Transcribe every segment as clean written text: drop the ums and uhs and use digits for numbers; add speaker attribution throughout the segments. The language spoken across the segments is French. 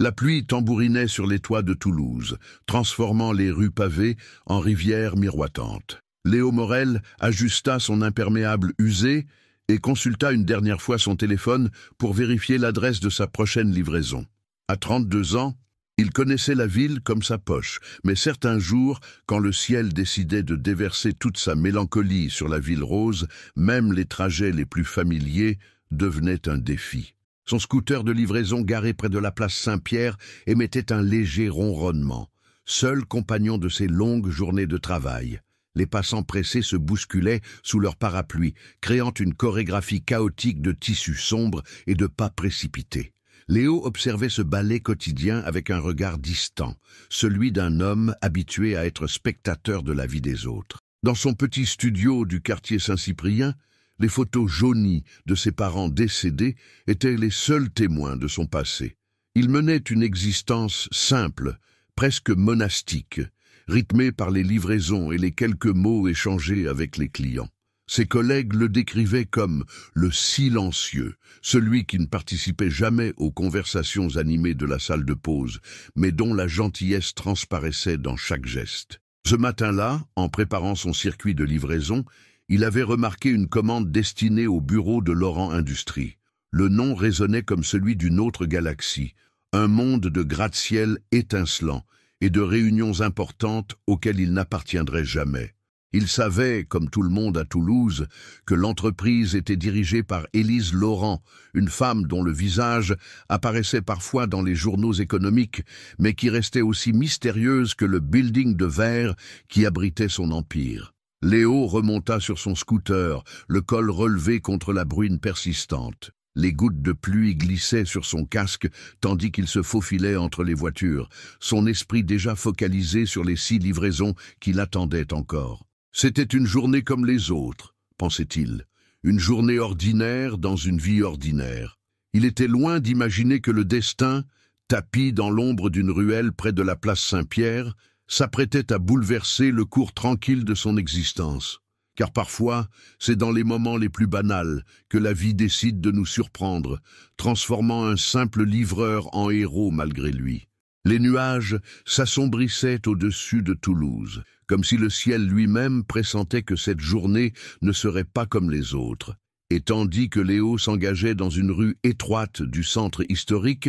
Speaker 1: La pluie tambourinait sur les toits de Toulouse, transformant les rues pavées en rivières miroitantes. Léo Morel ajusta son imperméable usé et consulta une dernière fois son téléphone pour vérifier l'adresse de sa prochaine livraison. À 32 ans, il connaissait la ville comme sa poche, mais certains jours, quand le ciel décidait de déverser toute sa mélancolie sur la ville rose, même les trajets les plus familiers devenaient un défi. Son scooter de livraison garé près de la place Saint-Pierre émettait un léger ronronnement, seul compagnon de ses longues journées de travail. Les passants pressés se bousculaient sous leur parapluie, créant une chorégraphie chaotique de tissus sombres et de pas précipités. Léo observait ce ballet quotidien avec un regard distant, celui d'un homme habitué à être spectateur de la vie des autres. Dans son petit studio du quartier Saint-Cyprien, les photos jaunies de ses parents décédés étaient les seuls témoins de son passé. Il menait une existence simple, presque monastique, rythmée par les livraisons et les quelques mots échangés avec les clients. Ses collègues le décrivaient comme le silencieux, celui qui ne participait jamais aux conversations animées de la salle de pause, mais dont la gentillesse transparaissait dans chaque geste. Ce matin-là, en préparant son circuit de livraison, il avait remarqué une commande destinée au bureau de Laurent Industries. Le nom résonnait comme celui d'une autre galaxie, un monde de gratte-ciel étincelant et de réunions importantes auxquelles il n'appartiendrait jamais. Il savait, comme tout le monde à Toulouse, que l'entreprise était dirigée par Élise Laurent, une femme dont le visage apparaissait parfois dans les journaux économiques, mais qui restait aussi mystérieuse que le building de verre qui abritait son empire. Léo remonta sur son scooter, le col relevé contre la bruine persistante. Les gouttes de pluie glissaient sur son casque tandis qu'il se faufilait entre les voitures, son esprit déjà focalisé sur les 6 livraisons qui l'attendaient encore. C'était une journée comme les autres, pensait-il, une journée ordinaire dans une vie ordinaire. Il était loin d'imaginer que le destin, tapi dans l'ombre d'une ruelle près de la place Saint-Pierre, s'apprêtait à bouleverser le cours tranquille de son existence. Car parfois, c'est dans les moments les plus banals que la vie décide de nous surprendre, transformant un simple livreur en héros malgré lui. Les nuages s'assombrissaient au-dessus de Toulouse, comme si le ciel lui-même pressentait que cette journée ne serait pas comme les autres. Et tandis que Léo s'engageait dans une rue étroite du centre historique,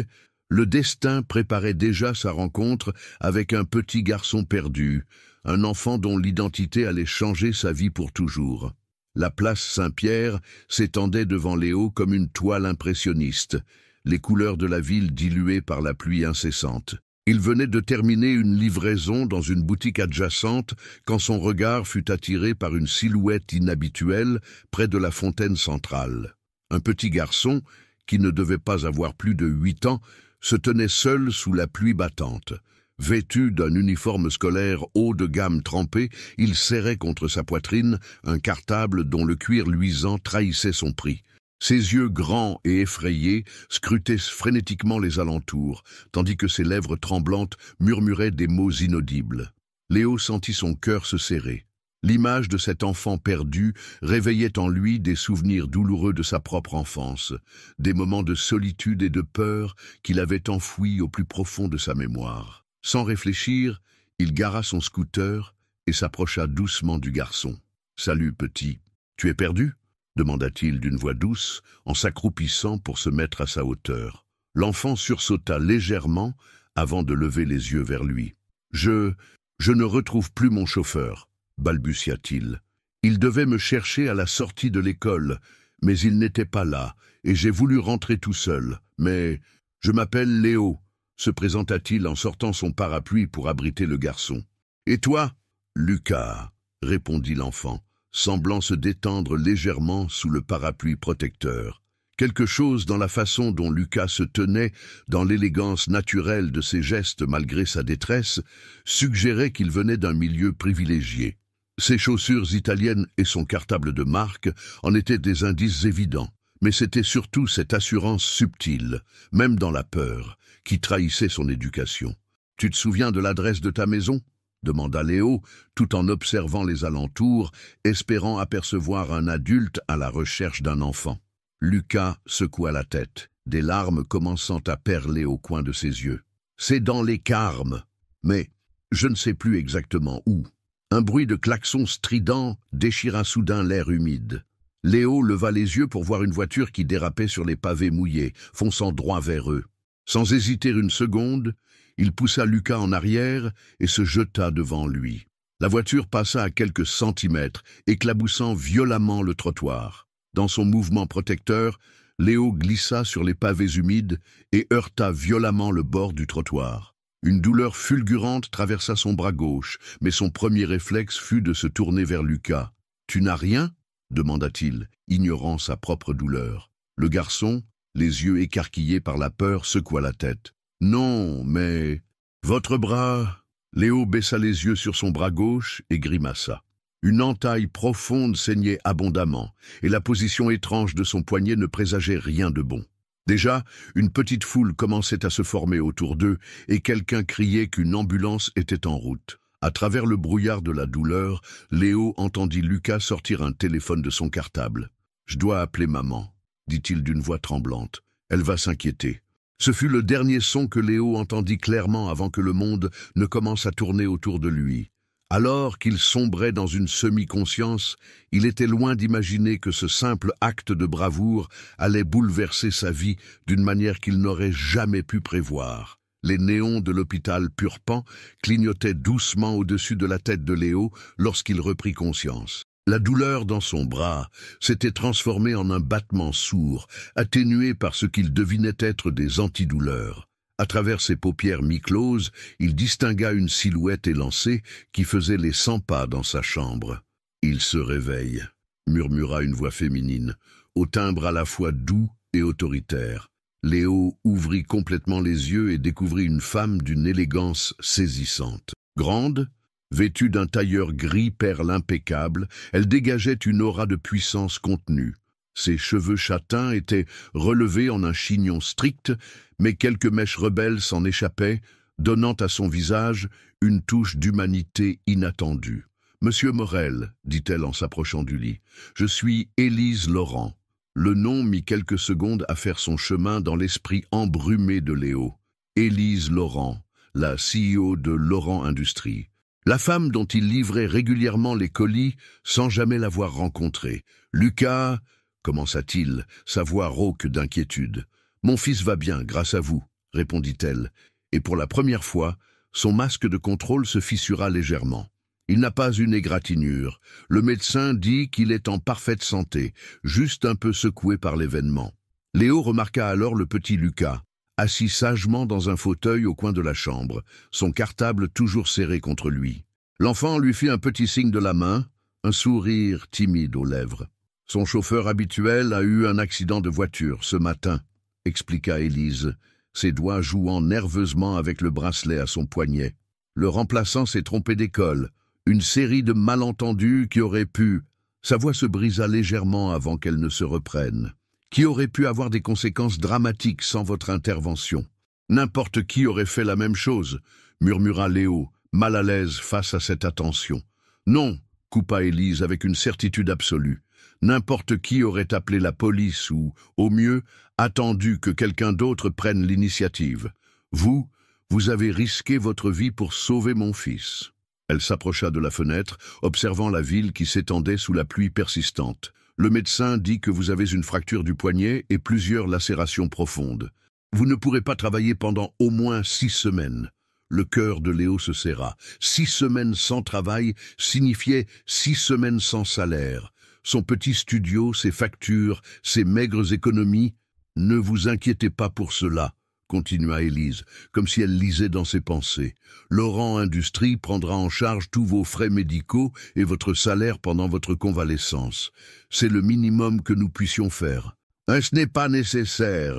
Speaker 1: le destin préparait déjà sa rencontre avec un petit garçon perdu, un enfant dont l'identité allait changer sa vie pour toujours. La place Saint-Pierre s'étendait devant Léo comme une toile impressionniste, les couleurs de la ville diluées par la pluie incessante. Il venait de terminer une livraison dans une boutique adjacente quand son regard fut attiré par une silhouette inhabituelle près de la fontaine centrale. Un petit garçon, qui ne devait pas avoir plus de 8 ans, se tenait seul sous la pluie battante. Vêtu d'un uniforme scolaire haut de gamme trempé, il serrait contre sa poitrine un cartable dont le cuir luisant trahissait son prix. Ses yeux grands et effrayés scrutaient frénétiquement les alentours, tandis que ses lèvres tremblantes murmuraient des mots inaudibles. Léo sentit son cœur se serrer. L'image de cet enfant perdu réveillait en lui des souvenirs douloureux de sa propre enfance, des moments de solitude et de peur qu'il avait enfouis au plus profond de sa mémoire. Sans réfléchir, il gara son scooter et s'approcha doucement du garçon. « Salut, petit. Tu es perdu ?» demanda-t-il d'une voix douce, en s'accroupissant pour se mettre à sa hauteur. L'enfant sursauta légèrement avant de lever les yeux vers lui. « Je ne retrouve plus mon chauffeur, » balbutia-t-il. « Il devait me chercher à la sortie de l'école, mais il n'était pas là, et j'ai voulu rentrer tout seul. Mais je m'appelle Léo, » se présenta-t-il en sortant son parapluie pour abriter le garçon. « Et toi ?»« Lucas, » répondit l'enfant, semblant se détendre légèrement sous le parapluie protecteur. Quelque chose dans la façon dont Lucas se tenait, dans l'élégance naturelle de ses gestes malgré sa détresse, suggérait qu'il venait d'un milieu privilégié. Ses chaussures italiennes et son cartable de marque en étaient des indices évidents, mais c'était surtout cette assurance subtile, même dans la peur, qui trahissait son éducation. « Tu te souviens de l'adresse de ta maison ?» demanda Léo, tout en observant les alentours, espérant apercevoir un adulte à la recherche d'un enfant. Lucas secoua la tête. des larmes commençant à perler au coin de ses yeux. « C'est dans les Carmes, mais je ne sais plus exactement où. » Un bruit de klaxon strident déchira soudain l'air humide. Léo leva les yeux pour voir une voiture qui dérapait sur les pavés mouillés, fonçant droit vers eux. Sans hésiter une seconde, il poussa Lucas en arrière et se jeta devant lui. La voiture passa à quelques centimètres, éclaboussant violemment le trottoir. Dans son mouvement protecteur, Léo glissa sur les pavés humides et heurta violemment le bord du trottoir. Une douleur fulgurante traversa son bras gauche, mais son premier réflexe fut de se tourner vers Lucas. « Tu n'as rien ?» demanda-t-il, ignorant sa propre douleur. Le garçon, les yeux écarquillés par la peur, secoua la tête. « Non, mais... votre bras... » Léo baissa les yeux sur son bras gauche et grimaça. Une entaille profonde saignait abondamment, et la position étrange de son poignet ne présageait rien de bon. Déjà, une petite foule commençait à se former autour d'eux, et quelqu'un criait qu'une ambulance était en route. À travers le brouillard de la douleur, Léo entendit Lucas sortir un téléphone de son cartable. « Je dois appeler maman », dit-il d'une voix tremblante. « Elle va s'inquiéter. » Ce fut le dernier son que Léo entendit clairement avant que le monde ne commence à tourner autour de lui. Alors qu'il sombrait dans une semi-conscience, il était loin d'imaginer que ce simple acte de bravoure allait bouleverser sa vie d'une manière qu'il n'aurait jamais pu prévoir. Les néons de l'hôpital Purpan clignotaient doucement au-dessus de la tête de Léo lorsqu'il reprit conscience. La douleur dans son bras s'était transformée en un battement sourd, atténué par ce qu'il devinait être des antidouleurs. À travers ses paupières mi-closes, il distingua une silhouette élancée qui faisait les 100 pas dans sa chambre. « Il se réveille », murmura une voix féminine, au timbre à la fois doux et autoritaire. Léo ouvrit complètement les yeux et découvrit une femme d'une élégance saisissante. Grande, vêtue d'un tailleur gris perle impeccable, elle dégageait une aura de puissance contenue. Ses cheveux châtains étaient relevés en un chignon strict, mais quelques mèches rebelles s'en échappaient, donnant à son visage une touche d'humanité inattendue. « Monsieur Morel, dit-elle en s'approchant du lit, je suis Élise Laurent. » Le nom mit quelques secondes à faire son chemin dans l'esprit embrumé de Léo. Élise Laurent, la CEO de Laurent Industries. La femme dont il livrait régulièrement les colis sans jamais l'avoir rencontrée. « Lucas, » commença-t-il, sa voix rauque d'inquiétude. « Mon fils va bien, grâce à vous, » répondit-elle, et pour la première fois, son masque de contrôle se fissura légèrement. Il n'a pas une égratignure. Le médecin dit qu'il est en parfaite santé, juste un peu secoué par l'événement. Léo remarqua alors le petit Lucas, assis sagement dans un fauteuil au coin de la chambre, son cartable toujours serré contre lui. L'enfant lui fit un petit signe de la main, un sourire timide aux lèvres. Son chauffeur habituel a eu un accident de voiture ce matin, expliqua Élise, ses doigts jouant nerveusement avec le bracelet à son poignet. Le remplaçant s'est trompé d'école. Une série de malentendus qui auraient pu... Sa voix se brisa légèrement avant qu'elle ne se reprenne. Qui aurait pu avoir des conséquences dramatiques sans votre intervention. N'importe qui aurait fait la même chose, murmura Léo, mal à l'aise face à cette attention. Non, coupa Élise avec une certitude absolue. N'importe qui aurait appelé la police ou, au mieux, attendu que quelqu'un d'autre prenne l'initiative. Vous avez risqué votre vie pour sauver mon fils. Elle s'approcha de la fenêtre, observant la ville qui s'étendait sous la pluie persistante. Le médecin dit que vous avez une fracture du poignet et plusieurs lacérations profondes. Vous ne pourrez pas travailler pendant au moins 6 semaines. Le cœur de Léo se serra. 6 semaines sans travail signifiait 6 semaines sans salaire. Son petit studio, ses factures, ses maigres économies. Ne vous inquiétez pas pour cela, continua Élise, comme si elle lisait dans ses pensées. Laurent Industries prendra en charge tous vos frais médicaux et votre salaire pendant votre convalescence. C'est le minimum que nous puissions faire. Ce n'est pas nécessaire,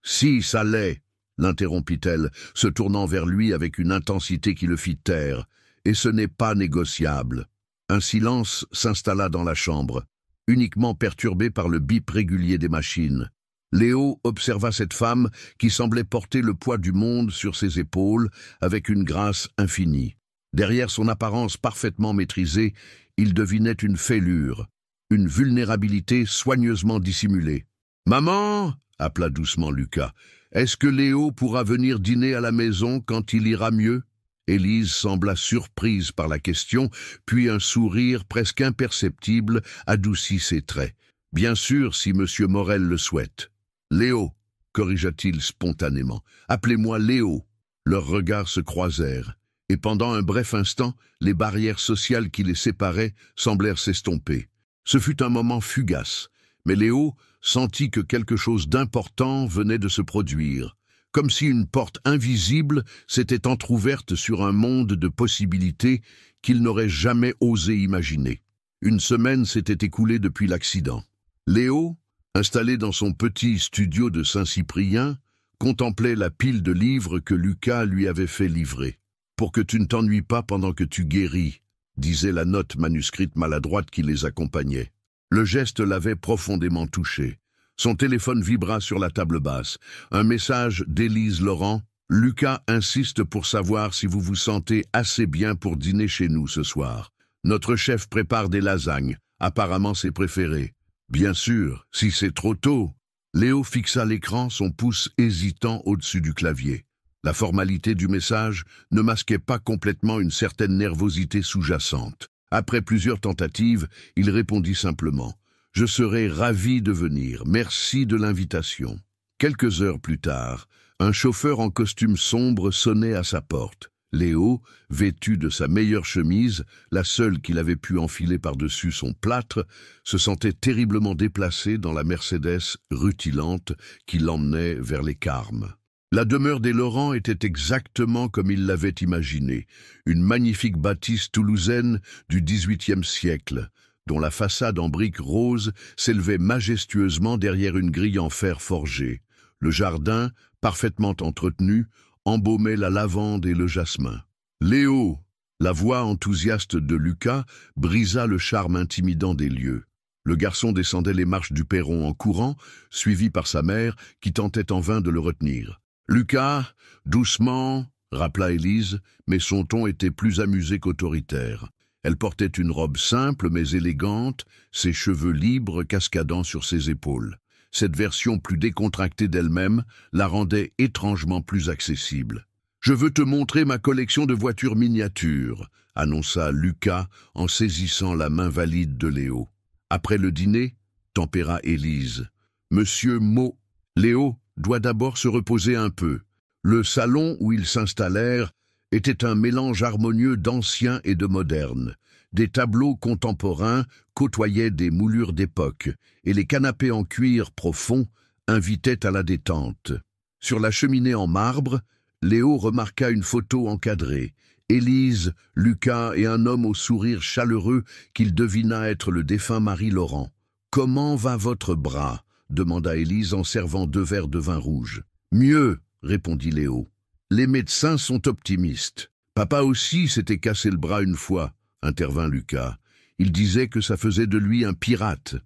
Speaker 1: Si, ça l'est, l'interrompit-elle, se tournant vers lui avec une intensité qui le fit taire. Et ce n'est pas négociable. Un silence s'installa dans la chambre, uniquement perturbé par le bip régulier des machines. Léo observa cette femme qui semblait porter le poids du monde sur ses épaules avec une grâce infinie. Derrière son apparence parfaitement maîtrisée, il devinait une fêlure, une vulnérabilité soigneusement dissimulée. Maman, appela doucement Lucas, est-ce que Léo pourra venir dîner à la maison quand il ira mieux? Élise sembla surprise par la question, puis un sourire presque imperceptible adoucit ses traits. Bien sûr, si Monsieur Morel le souhaite. Léo, corrigea-t-il spontanément. Appelez-moi Léo. Leurs regards se croisèrent, et pendant un bref instant, les barrières sociales qui les séparaient semblèrent s'estomper. Ce fut un moment fugace, mais Léo sentit que quelque chose d'important venait de se produire, comme si une porte invisible s'était entr'ouverte sur un monde de possibilités qu'il n'aurait jamais osé imaginer. Une semaine s'était écoulée depuis l'accident. Léo, installé dans son petit studio de Saint-Cyprien, contemplait la pile de livres que Lucas lui avait fait livrer. « Pour que tu ne t'ennuies pas pendant que tu guéris », disait la note manuscrite maladroite qui les accompagnait. Le geste l'avait profondément touché. Son téléphone vibra sur la table basse. Un message d'Élise Laurent. « Lucas insiste pour savoir si vous vous sentez assez bien pour dîner chez nous ce soir. Notre chef prépare des lasagnes, apparemment ses préférées. Bien sûr, si c'est trop tôt. » Léo fixa l'écran, son pouce hésitant au-dessus du clavier. La formalité du message ne masquait pas complètement une certaine nervosité sous-jacente. Après plusieurs tentatives, il répondit simplement « Je serai ravi de venir, merci de l'invitation. » Quelques heures plus tard, un chauffeur en costume sombre sonnait à sa porte. Léo, vêtu de sa meilleure chemise, la seule qu'il avait pu enfiler par-dessus son plâtre, se sentait terriblement déplacé dans la Mercedes rutilante qui l'emmenait vers les Carmes. La demeure des Laurent était exactement comme il l'avait imaginé, une magnifique bâtisse toulousaine du XVIIIe siècle, dont la façade en briques roses s'élevait majestueusement derrière une grille en fer forgé. Le jardin, parfaitement entretenu, embaumait la lavande et le jasmin. « Léo !» La voix enthousiaste de Lucas brisa le charme intimidant des lieux. Le garçon descendait les marches du perron en courant, suivi par sa mère, qui tentait en vain de le retenir. « Lucas, doucement !» rappela Élise, mais son ton était plus amusé qu'autoritaire. Elle portait une robe simple mais élégante, ses cheveux libres cascadant sur ses épaules. Cette version plus décontractée d'elle-même la rendait étrangement plus accessible. « Je veux te montrer ma collection de voitures miniatures », annonça Lucas en saisissant la main valide de Léo. Après le dîner, tempéra Élise. « Monsieur Mo, Léo doit d'abord se reposer un peu. » Le salon où ils s'installèrent était un mélange harmonieux d'ancien et de moderne. Des tableaux contemporains côtoyaient des moulures d'époque, et les canapés en cuir profond invitaient à la détente. Sur la cheminée en marbre, Léo remarqua une photo encadrée. Élise, Lucas et un homme au sourire chaleureux qu'il devina être le défunt Marie Laurent. « Comment va votre bras ?» demanda Élise en servant 2 verres de vin rouge. « Mieux !» répondit Léo. « Les médecins sont optimistes. Papa aussi s'était cassé le bras une fois, » intervint Lucas. Il disait que ça faisait de lui un pirate.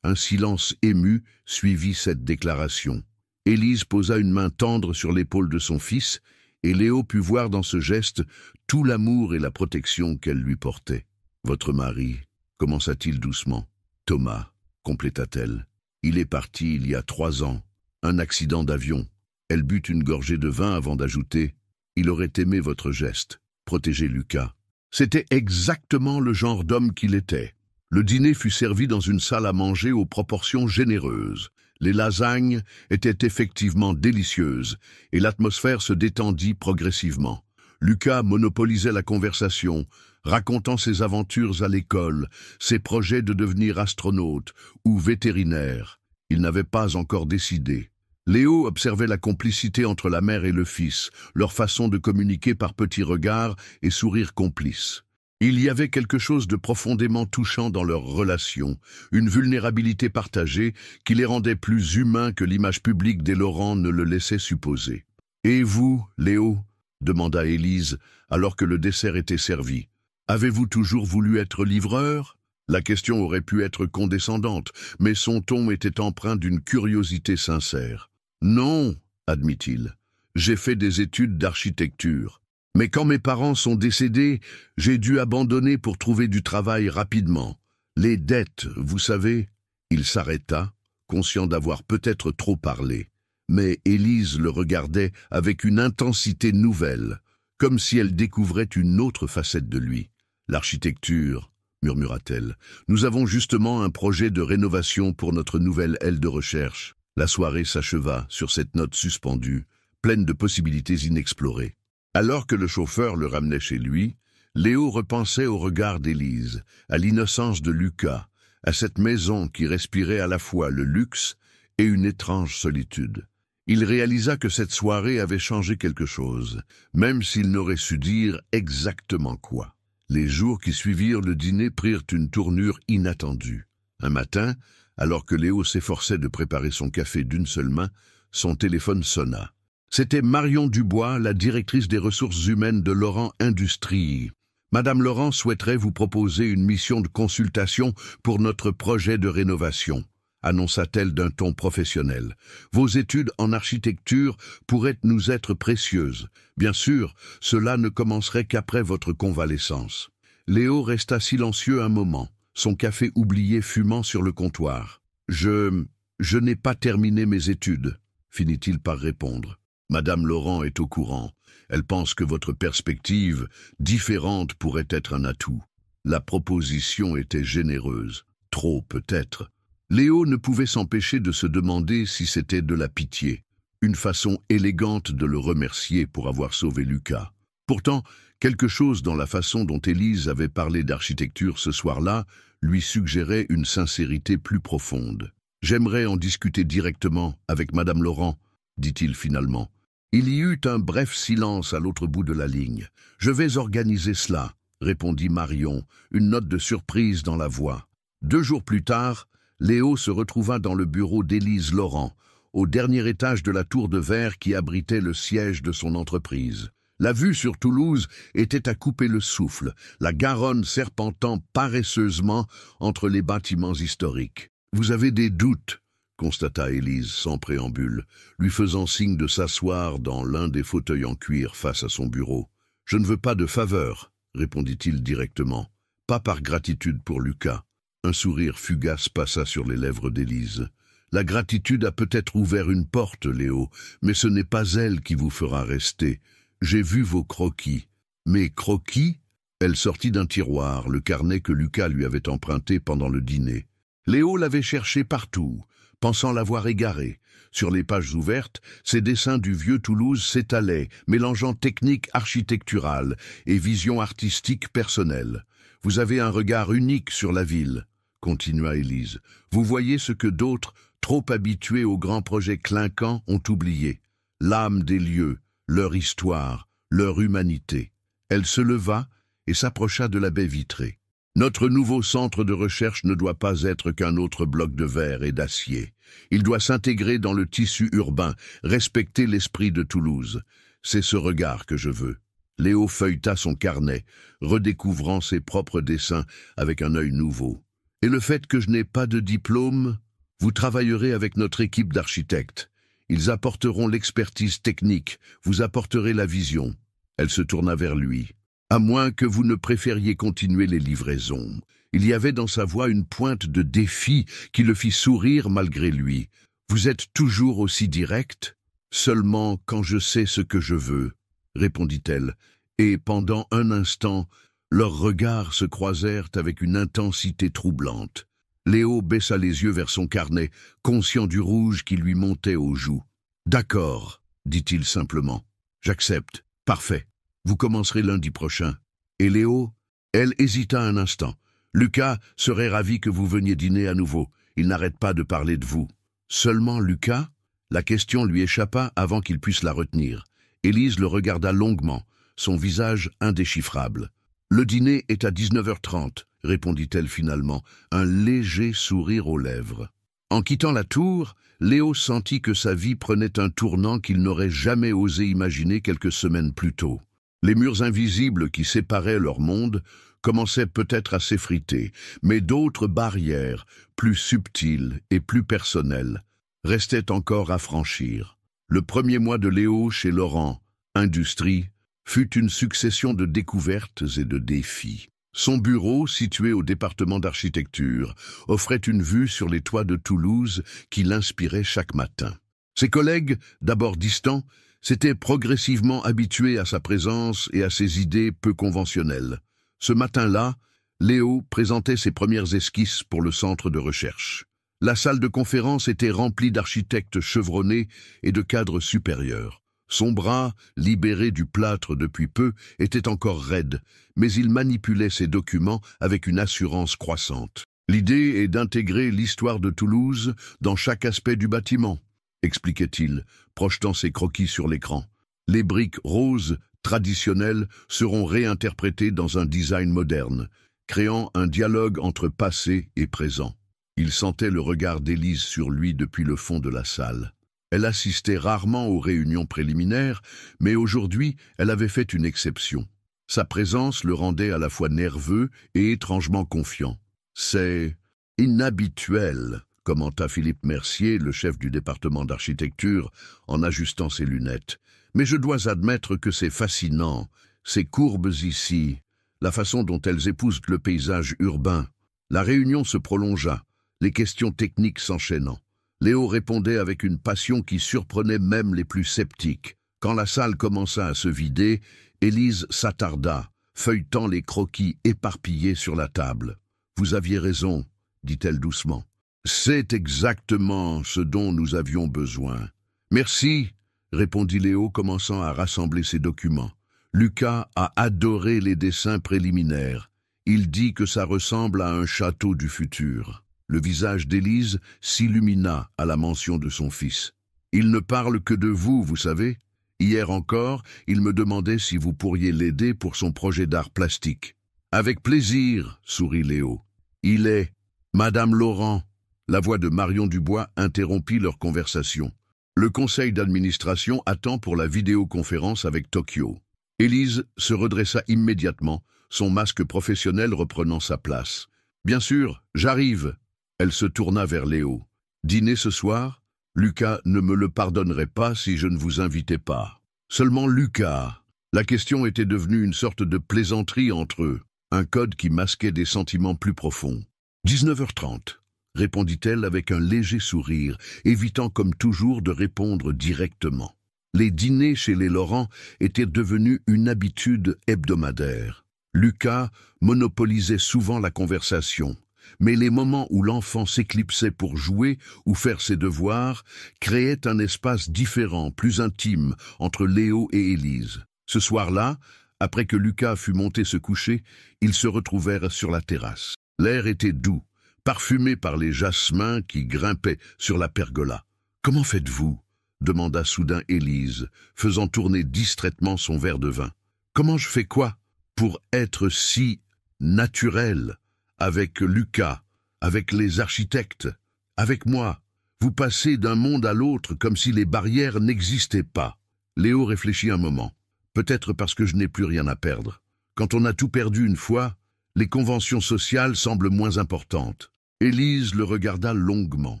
Speaker 1: Un silence ému suivit cette déclaration. Élise posa une main tendre sur l'épaule de son fils, et Léo put voir dans ce geste tout l'amour et la protection qu'elle lui portait. « Votre mari, » commença-t-il doucement. « Thomas, » compléta-t-elle. « Il est parti il y a 3 ans. Un accident d'avion. » Elle but une gorgée de vin avant d'ajouter « Il aurait aimé votre geste. Protégez Lucas. » C'était exactement le genre d'homme qu'il était. Le dîner fut servi dans une salle à manger aux proportions généreuses. Les lasagnes étaient effectivement délicieuses, et l'atmosphère se détendit progressivement. Lucas monopolisait la conversation, racontant ses aventures à l'école, ses projets de devenir astronaute ou vétérinaire. Il n'avait pas encore décidé. Léo observait la complicité entre la mère et le fils, leur façon de communiquer par petits regards et sourires complices. Il y avait quelque chose de profondément touchant dans leur relation, une vulnérabilité partagée qui les rendait plus humains que l'image publique des Laurent ne le laissait supposer. « Et vous, Léo ?» demanda Élise, alors que le dessert était servi. « Avez-vous toujours voulu être livreur ?» La question aurait pu être condescendante, mais son ton était empreint d'une curiosité sincère. « Non, » admit-il, « j'ai fait des études d'architecture. Mais quand mes parents sont décédés, j'ai dû abandonner pour trouver du travail rapidement. Les dettes, vous savez. » Il s'arrêta, conscient d'avoir peut-être trop parlé. Mais Élise le regardait avec une intensité nouvelle, comme si elle découvrait une autre facette de lui. « L'architecture, murmura-t-elle. Nous avons justement un projet de rénovation pour notre nouvelle aile de recherche. » La soirée s'acheva sur cette note suspendue, pleine de possibilités inexplorées. Alors que le chauffeur le ramenait chez lui, Léo repensait au regard d'Élise, à l'innocence de Lucas, à cette maison qui respirait à la fois le luxe et une étrange solitude. Il réalisa que cette soirée avait changé quelque chose, même s'il n'aurait su dire exactement quoi. Les jours qui suivirent le dîner prirent une tournure inattendue. Un matin, alors que Léo s'efforçait de préparer son café d'une seule main, son téléphone sonna. C'était Marion Dubois, la directrice des ressources humaines de Laurent Industries. « Madame Laurent souhaiterait vous proposer une mission de consultation pour notre projet de rénovation », annonça-t-elle d'un ton professionnel. « Vos études en architecture pourraient nous être précieuses. Bien sûr, cela ne commencerait qu'après votre convalescence. » Léo resta silencieux un moment, son café oublié fumant sur le comptoir. « Je n'ai pas terminé mes études », finit-il par répondre. « Madame Laurent est au courant. Elle pense que votre perspective différente pourrait être un atout. » La proposition était généreuse. Trop peut-être. Léo ne pouvait s'empêcher de se demander si c'était de la pitié, une façon élégante de le remercier pour avoir sauvé Lucas. Pourtant, quelque chose dans la façon dont Élise avait parlé d'architecture ce soir-là lui suggérait une sincérité plus profonde. « J'aimerais en discuter directement avec Madame Laurent, » dit-il finalement. Il y eut un bref silence à l'autre bout de la ligne. « Je vais organiser cela, » répondit Marion, une note de surprise dans la voix. 2 jours plus tard, Léo se retrouva dans le bureau d'Élise Laurent, au dernier étage de la tour de verre qui abritait le siège de son entreprise. La vue sur Toulouse était à couper le souffle, la Garonne serpentant paresseusement entre les bâtiments historiques. « Vous avez des doutes ?» constata Élise sans préambule, lui faisant signe de s'asseoir dans l'un des fauteuils en cuir face à son bureau. « Je ne veux pas de faveur, » répondit-il directement. « Pas par gratitude pour Lucas. » Un sourire fugace passa sur les lèvres d'Élise. « La gratitude a peut-être ouvert une porte, Léo, mais ce n'est pas elle qui vous fera rester. J'ai vu vos croquis. » « Mes croquis ?» Elle sortit d'un tiroir le carnet que Lucas lui avait emprunté pendant le dîner. Léo l'avait cherché partout, pensant l'avoir égaré. Sur les pages ouvertes, ses dessins du vieux Toulouse s'étalaient, mélangeant technique architecturale et vision artistique personnelle. « Vous avez un regard unique sur la ville, » continua Élise. « Vous voyez ce que d'autres, trop habitués aux grands projets clinquants, ont oublié. L'âme des lieux, leur histoire, leur humanité. » Elle se leva et s'approcha de la baie vitrée. Notre nouveau centre de recherche ne doit pas être qu'un autre bloc de verre et d'acier. Il doit s'intégrer dans le tissu urbain, respecter l'esprit de Toulouse. C'est ce regard que je veux. Léo feuilleta son carnet, redécouvrant ses propres dessins avec un œil nouveau. « Et le fait que je n'ai pas de diplôme, vous travaillerez avec notre équipe d'architectes. Ils apporteront l'expertise technique, vous apporterez la vision. » Elle se tourna vers lui. « À moins que vous ne préfériez continuer les livraisons. » Il y avait dans sa voix une pointe de défi qui le fit sourire malgré lui. « Vous êtes toujours aussi direct ? » « Seulement quand je sais ce que je veux, » répondit-elle, et pendant un instant, leurs regards se croisèrent avec une intensité troublante. Léo baissa les yeux vers son carnet, conscient du rouge qui lui montait aux joues. « D'accord, » dit-il simplement. « J'accepte. Parfait. Vous commencerez lundi prochain. » Et Léo, elle hésita un instant. « Lucas serait ravi que vous veniez dîner à nouveau. Il n'arrête pas de parler de vous. » Seulement Lucas ? La question lui échappa avant qu'il puisse la retenir. Élise le regarda longuement, son visage indéchiffrable. « Le dîner est à 19h30, répondit-elle finalement, un léger sourire aux lèvres. En quittant la tour, Léo sentit que sa vie prenait un tournant qu'il n'aurait jamais osé imaginer quelques semaines plus tôt. Les murs invisibles qui séparaient leur monde commençaient peut-être à s'effriter, mais d'autres barrières, plus subtiles et plus personnelles, restaient encore à franchir. Le premier mois de Léo chez Laurent Industries fut une succession de découvertes et de défis. Son bureau, situé au département d'architecture, offrait une vue sur les toits de Toulouse qui l'inspirait chaque matin. Ses collègues, d'abord distants, s'étaient progressivement habitués à sa présence et à ses idées peu conventionnelles. Ce matin-là, Léo présentait ses premières esquisses pour le centre de recherche. La salle de conférence était remplie d'architectes chevronnés et de cadres supérieurs. Son bras, libéré du plâtre depuis peu, était encore raide, mais il manipulait ses documents avec une assurance croissante. L'idée est d'intégrer l'histoire de Toulouse dans chaque aspect du bâtiment, expliquait-il, projetant ses croquis sur l'écran. Les briques roses traditionnelles seront réinterprétées dans un design moderne, créant un dialogue entre passé et présent. Il sentait le regard d'Élise sur lui depuis le fond de la salle. Elle assistait rarement aux réunions préliminaires, mais aujourd'hui, elle avait fait une exception. Sa présence le rendait à la fois nerveux et étrangement confiant. « C'est inhabituel », commenta Philippe Mercier, le chef du département d'architecture, en ajustant ses lunettes. « Mais je dois admettre que c'est fascinant, ces courbes ici, la façon dont elles épousent le paysage urbain. » La réunion se prolongea, les questions techniques s'enchaînant. Léo répondait avec une passion qui surprenait même les plus sceptiques. Quand la salle commença à se vider, Élise s'attarda, feuilletant les croquis éparpillés sur la table. « Vous aviez raison, » dit-elle doucement. « C'est exactement ce dont nous avions besoin. »« Merci, » répondit Léo, commençant à rassembler ses documents. Lucas a adoré les dessins préliminaires. Il dit que ça ressemble à un château du futur. Le visage d'Élise s'illumina à la mention de son fils. « Il ne parle que de vous, vous savez. Hier encore, il me demandait si vous pourriez l'aider pour son projet d'art plastique. »« Avec plaisir, » sourit Léo. « Il est Madame Laurent. » La voix de Marion Dubois interrompit leur conversation. Le conseil d'administration attend pour la vidéoconférence avec Tokyo. Élise se redressa immédiatement, son masque professionnel reprenant sa place. « Bien sûr, j'arrive. » Elle se tourna vers Léo. « Dîner ce soir ? Lucas ne me le pardonnerait pas si je ne vous invitais pas. » Seulement Lucas. La question était devenue une sorte de plaisanterie entre eux, un code qui masquait des sentiments plus profonds. « 19h30, » répondit-elle avec un léger sourire, évitant comme toujours de répondre directement. Les dîners chez les Laurent étaient devenus une habitude hebdomadaire. Lucas monopolisait souvent la conversation, mais les moments où l'enfant s'éclipsait pour jouer ou faire ses devoirs créaient un espace différent, plus intime, entre Léo et Élise. Ce soir-là, après que Lucas fut monté se coucher, ils se retrouvèrent sur la terrasse. L'air était doux, parfumé par les jasmins qui grimpaient sur la pergola. « Comment faites-vous » demanda soudain Élise, faisant tourner distraitement son verre de vin. « Comment je fais quoi pour être si naturel avec Lucas, avec les architectes, avec moi? Vous passez d'un monde à l'autre comme si les barrières n'existaient pas. » Léo réfléchit un moment. « Peut-être parce que je n'ai plus rien à perdre. Quand on a tout perdu une fois, les conventions sociales semblent moins importantes. » Élise le regarda longuement.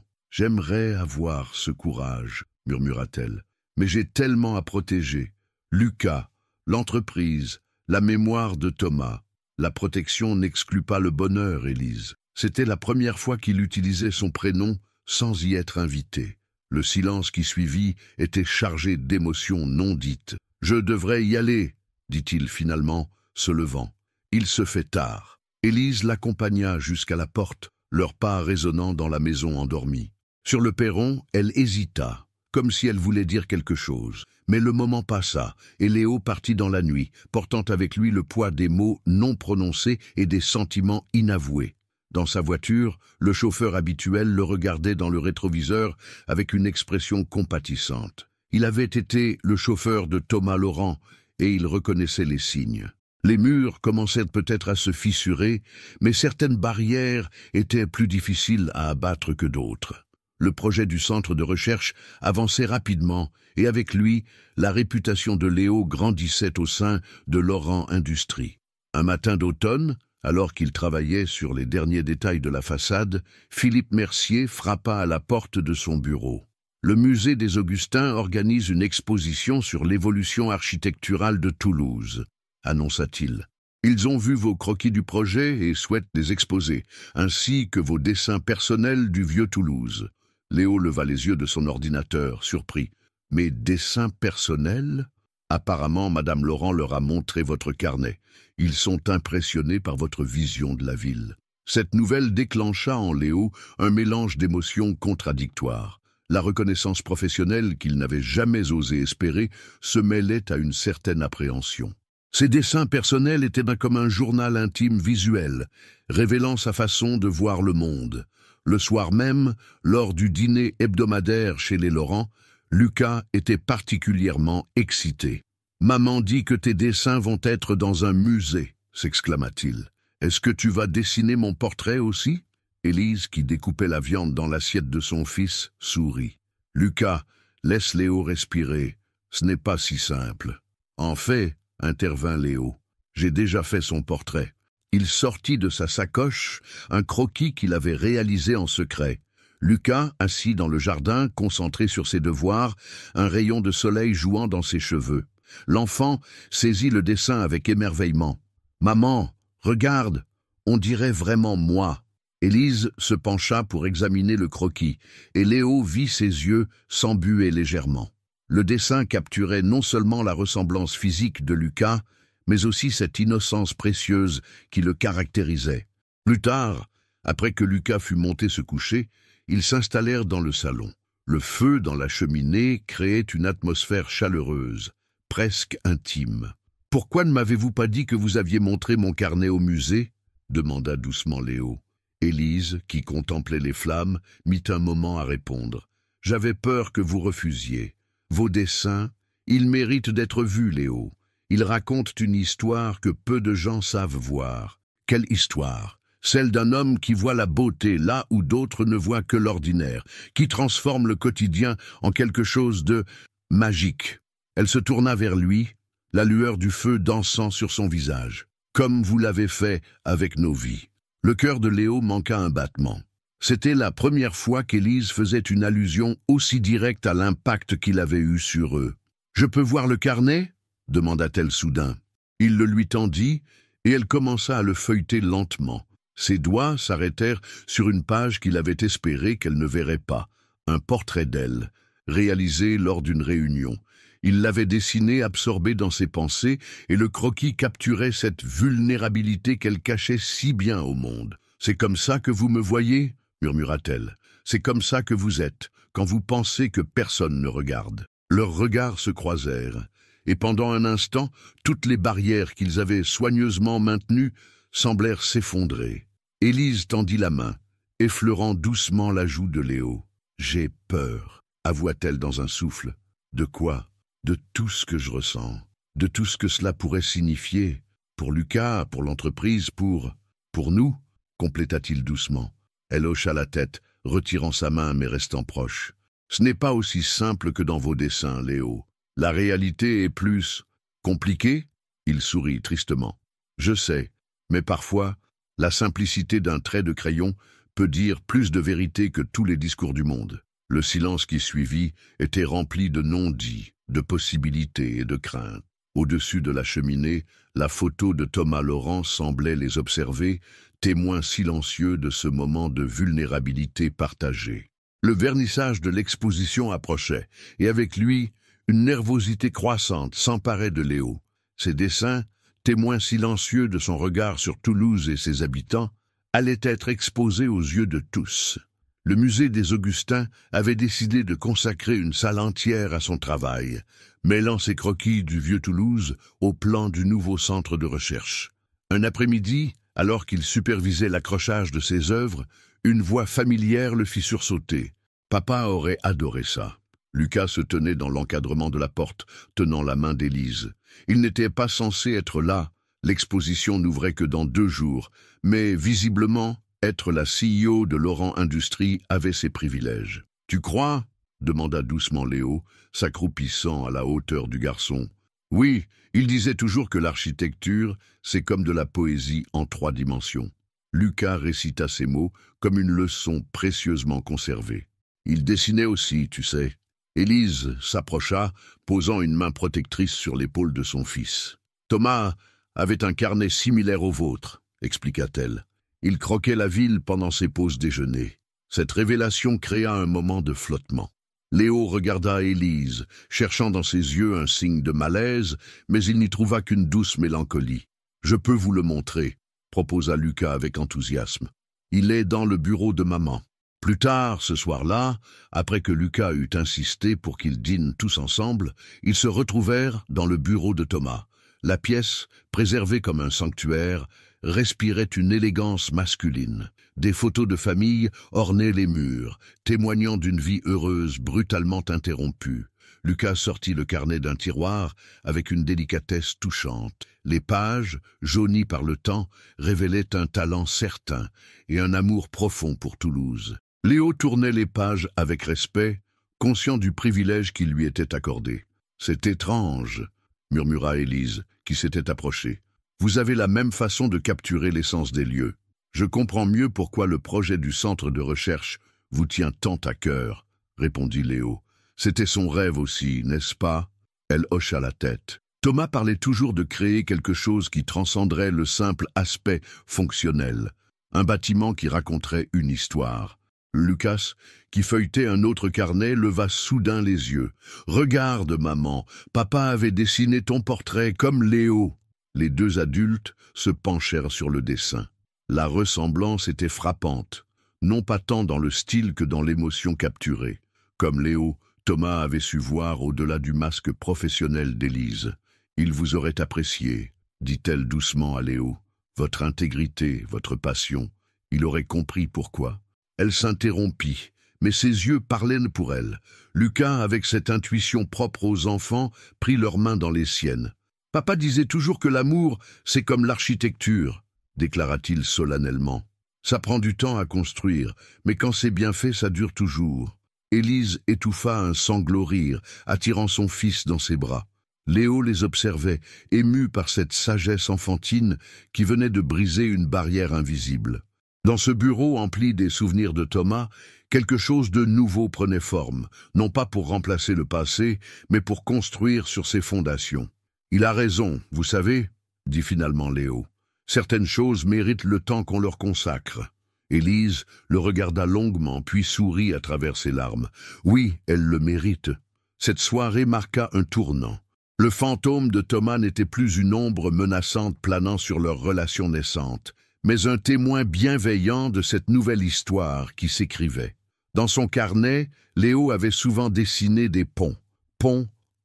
Speaker 1: « J'aimerais avoir ce courage, » murmura-t-elle. « Mais j'ai tellement à protéger. Lucas, l'entreprise, la mémoire de Thomas. La protection n'exclut pas le bonheur, Élise. » C'était la première fois qu'il utilisait son prénom sans y être invité. Le silence qui suivit était chargé d'émotions non dites. « Je devrais y aller, » dit-il finalement, se levant. « Il se fait tard. » Élise l'accompagna jusqu'à la porte, leurs pas résonnant dans la maison endormie. Sur le perron, elle hésita, comme si elle voulait dire quelque chose. Mais le moment passa, et Léo partit dans la nuit, portant avec lui le poids des mots non prononcés et des sentiments inavoués. Dans sa voiture, le chauffeur habituel le regardait dans le rétroviseur avec une expression compatissante. Il avait été le chauffeur de Thomas Laurent, et il reconnaissait les signes. Les murs commençaient peut-être à se fissurer, mais certaines barrières étaient plus difficiles à abattre que d'autres. Le projet du centre de recherche avançait rapidement, et avec lui, la réputation de Léo grandissait au sein de Laurent Industries. Un matin d'automne, alors qu'il travaillait sur les derniers détails de la façade, Philippe Mercier frappa à la porte de son bureau. « Le musée des Augustins organise une exposition sur l'évolution architecturale de Toulouse », annonça-t-il. Ils ont vu vos croquis du projet et souhaitent les exposer, ainsi que vos dessins personnels du vieux Toulouse. Léo leva les yeux de son ordinateur, surpris. Mes dessins personnels? Apparemment, Madame Laurent leur a montré votre carnet. Ils sont impressionnés par votre vision de la ville. Cette nouvelle déclencha en Léo un mélange d'émotions contradictoires. La reconnaissance professionnelle qu'il n'avait jamais osé espérer se mêlait à une certaine appréhension. Ses dessins personnels étaient comme un journal intime visuel, révélant sa façon de voir le monde. Le soir même, lors du dîner hebdomadaire chez les Laurent, Lucas était particulièrement excité. « Maman dit que tes dessins vont être dans un musée », s'exclama-t-il. « Est-ce que tu vas dessiner mon portrait aussi ?» Élise, qui découpait la viande dans l'assiette de son fils, sourit. « Lucas, laisse Léo respirer. Ce n'est pas si simple. » « En fait, » intervint Léo, « j'ai déjà fait son portrait. » Il sortit de sa sacoche un croquis qu'il avait réalisé en secret. Lucas, assis dans le jardin, concentré sur ses devoirs, un rayon de soleil jouant dans ses cheveux. L'enfant saisit le dessin avec émerveillement. « Maman, regarde, on dirait vraiment moi. » Élise se pencha pour examiner le croquis, et Léo vit ses yeux s'embuer légèrement. Le dessin capturait non seulement la ressemblance physique de Lucas, mais aussi cette innocence précieuse qui le caractérisait. Plus tard, après que Lucas fut monté se coucher, ils s'installèrent dans le salon. Le feu dans la cheminée créait une atmosphère chaleureuse, presque intime. « Pourquoi ne m'avez-vous pas dit que vous aviez montré mon carnet au musée ?» demanda doucement Léo. Élise, qui contemplait les flammes, mit un moment à répondre. « J'avais peur que vous refusiez. Vos dessins, ils méritent d'être vus, Léo. Ils racontent une histoire que peu de gens savent voir. Quelle histoire? Celle d'un homme qui voit la beauté là où d'autres ne voient que l'ordinaire, qui transforme le quotidien en quelque chose de magique. » Elle se tourna vers lui, la lueur du feu dansant sur son visage. « Comme vous l'avez fait avec nos vies. » Le cœur de Léo manqua un battement. C'était la première fois qu'Élise faisait une allusion aussi directe à l'impact qu'il avait eu sur eux. « Je peux voir le carnet ?» demanda-t-elle soudain. Il le lui tendit, et elle commença à le feuilleter lentement. Ses doigts s'arrêtèrent sur une page qu'il avait espéré qu'elle ne verrait pas, un portrait d'elle, réalisé lors d'une réunion. Il l'avait dessiné absorbé dans ses pensées, et le croquis capturait cette vulnérabilité qu'elle cachait si bien au monde. « C'est comme ça que vous me voyez ?» murmura-t-elle. « C'est comme ça que vous êtes, quand vous pensez que personne ne regarde. » Leurs regards se croisèrent, et pendant un instant, toutes les barrières qu'ils avaient soigneusement maintenues semblèrent s'effondrer. Élise tendit la main, effleurant doucement la joue de Léo. « J'ai peur, » avoua-t-elle dans un souffle. « De quoi ? De tout ce que je ressens, de tout ce que cela pourrait signifier, pour Lucas, pour l'entreprise, pour nous, compléta-t-il doucement. Elle hocha la tête, retirant sa main mais restant proche. Ce n'est pas aussi simple que dans vos dessins, Léo. La réalité est plus compliquée. Il sourit tristement. Je sais, mais parfois, la simplicité d'un trait de crayon peut dire plus de vérité que tous les discours du monde. Le silence qui suivit était rempli de non-dits, de possibilités et de craintes. Au-dessus de la cheminée, la photo de Thomas Laurent semblait les observer, témoin silencieux de ce moment de vulnérabilité partagée. Le vernissage de l'exposition approchait, et avec lui, une nervosité croissante s'emparait de Léo. Ses dessins, témoins silencieux de son regard sur Toulouse et ses habitants, allaient être exposés aux yeux de tous. Le musée des Augustins avait décidé de consacrer une salle entière à son travail, mêlant ses croquis du vieux Toulouse au plan du nouveau centre de recherche. Un après-midi, alors qu'il supervisait l'accrochage de ses œuvres, une voix familière le fit sursauter. Papa aurait adoré ça. Lucas se tenait dans l'encadrement de la porte, tenant la main d'Élise. Il n'était pas censé être là. L'exposition n'ouvrait que dans 2 jours, mais visiblement, être la CEO de Laurent Industries avait ses privilèges. « Tu crois ?» demanda doucement Léo, s'accroupissant à la hauteur du garçon. « Oui, il disait toujours que l'architecture, c'est comme de la poésie en 3 dimensions. » Lucas récita ces mots comme une leçon précieusement conservée. Il dessinait aussi, tu sais. Élise s'approcha, posant une main protectrice sur l'épaule de son fils. « Thomas avait un carnet similaire au vôtre, expliqua-t-elle. Il croquait la ville pendant ses pauses déjeuner. Cette révélation créa un moment de flottement. Léo regarda Élise, cherchant dans ses yeux un signe de malaise, mais il n'y trouva qu'une douce mélancolie. « Je peux vous le montrer », proposa Lucas avec enthousiasme. « Il est dans le bureau de maman. » Plus tard, ce soir-là, après que Lucas eut insisté pour qu'ils dînent tous ensemble, ils se retrouvèrent dans le bureau de Thomas. La pièce, préservée comme un sanctuaire, respirait une élégance masculine. Des photos de famille ornaient les murs, témoignant d'une vie heureuse brutalement interrompue. Lucas sortit le carnet d'un tiroir avec une délicatesse touchante. Les pages, jaunies par le temps, révélaient un talent certain et un amour profond pour Toulouse. Léo tournait les pages avec respect, conscient du privilège qui lui était accordé. « C'est étrange », murmura Élise, qui s'était approchée. « Vous avez la même façon de capturer l'essence des lieux. Je comprends mieux pourquoi le projet du centre de recherche vous tient tant à cœur, » répondit Léo. « C'était son rêve aussi, n'est-ce pas ?» Elle hocha la tête. Thomas parlait toujours de créer quelque chose qui transcenderait le simple aspect fonctionnel, un bâtiment qui raconterait une histoire. Lucas, qui feuilletait un autre carnet, leva soudain les yeux. « Regarde, maman, papa avait dessiné ton portrait comme Léo. » Les deux adultes se penchèrent sur le dessin. La ressemblance était frappante, non pas tant dans le style que dans l'émotion capturée. Comme Léo, Thomas avait su voir au-delà du masque professionnel d'Élise. « Il vous aurait apprécié, » dit-elle doucement à Léo. « Votre intégrité, votre passion. Il aurait compris pourquoi. » Elle s'interrompit, mais ses yeux parlaient pour elle. Lucas, avec cette intuition propre aux enfants, prit leurs mains dans les siennes. « Papa disait toujours que l'amour, c'est comme l'architecture, » déclara-t-il solennellement. « Ça prend du temps à construire, mais quand c'est bien fait, ça dure toujours. » Élise étouffa un sanglot rire, attirant son fils dans ses bras. Léo les observait, ému par cette sagesse enfantine qui venait de briser une barrière invisible. Dans ce bureau empli des souvenirs de Thomas, quelque chose de nouveau prenait forme, non pas pour remplacer le passé, mais pour construire sur ses fondations. « Il a raison, vous savez, » dit finalement Léo. « Certaines choses méritent le temps qu'on leur consacre. » Élise le regarda longuement, puis sourit à travers ses larmes. « Oui, elle le mérite. » Cette soirée marqua un tournant. Le fantôme de Thomas n'était plus une ombre menaçante planant sur leur relation naissante, mais un témoin bienveillant de cette nouvelle histoire qui s'écrivait. Dans son carnet, Léo avait souvent dessiné des ponts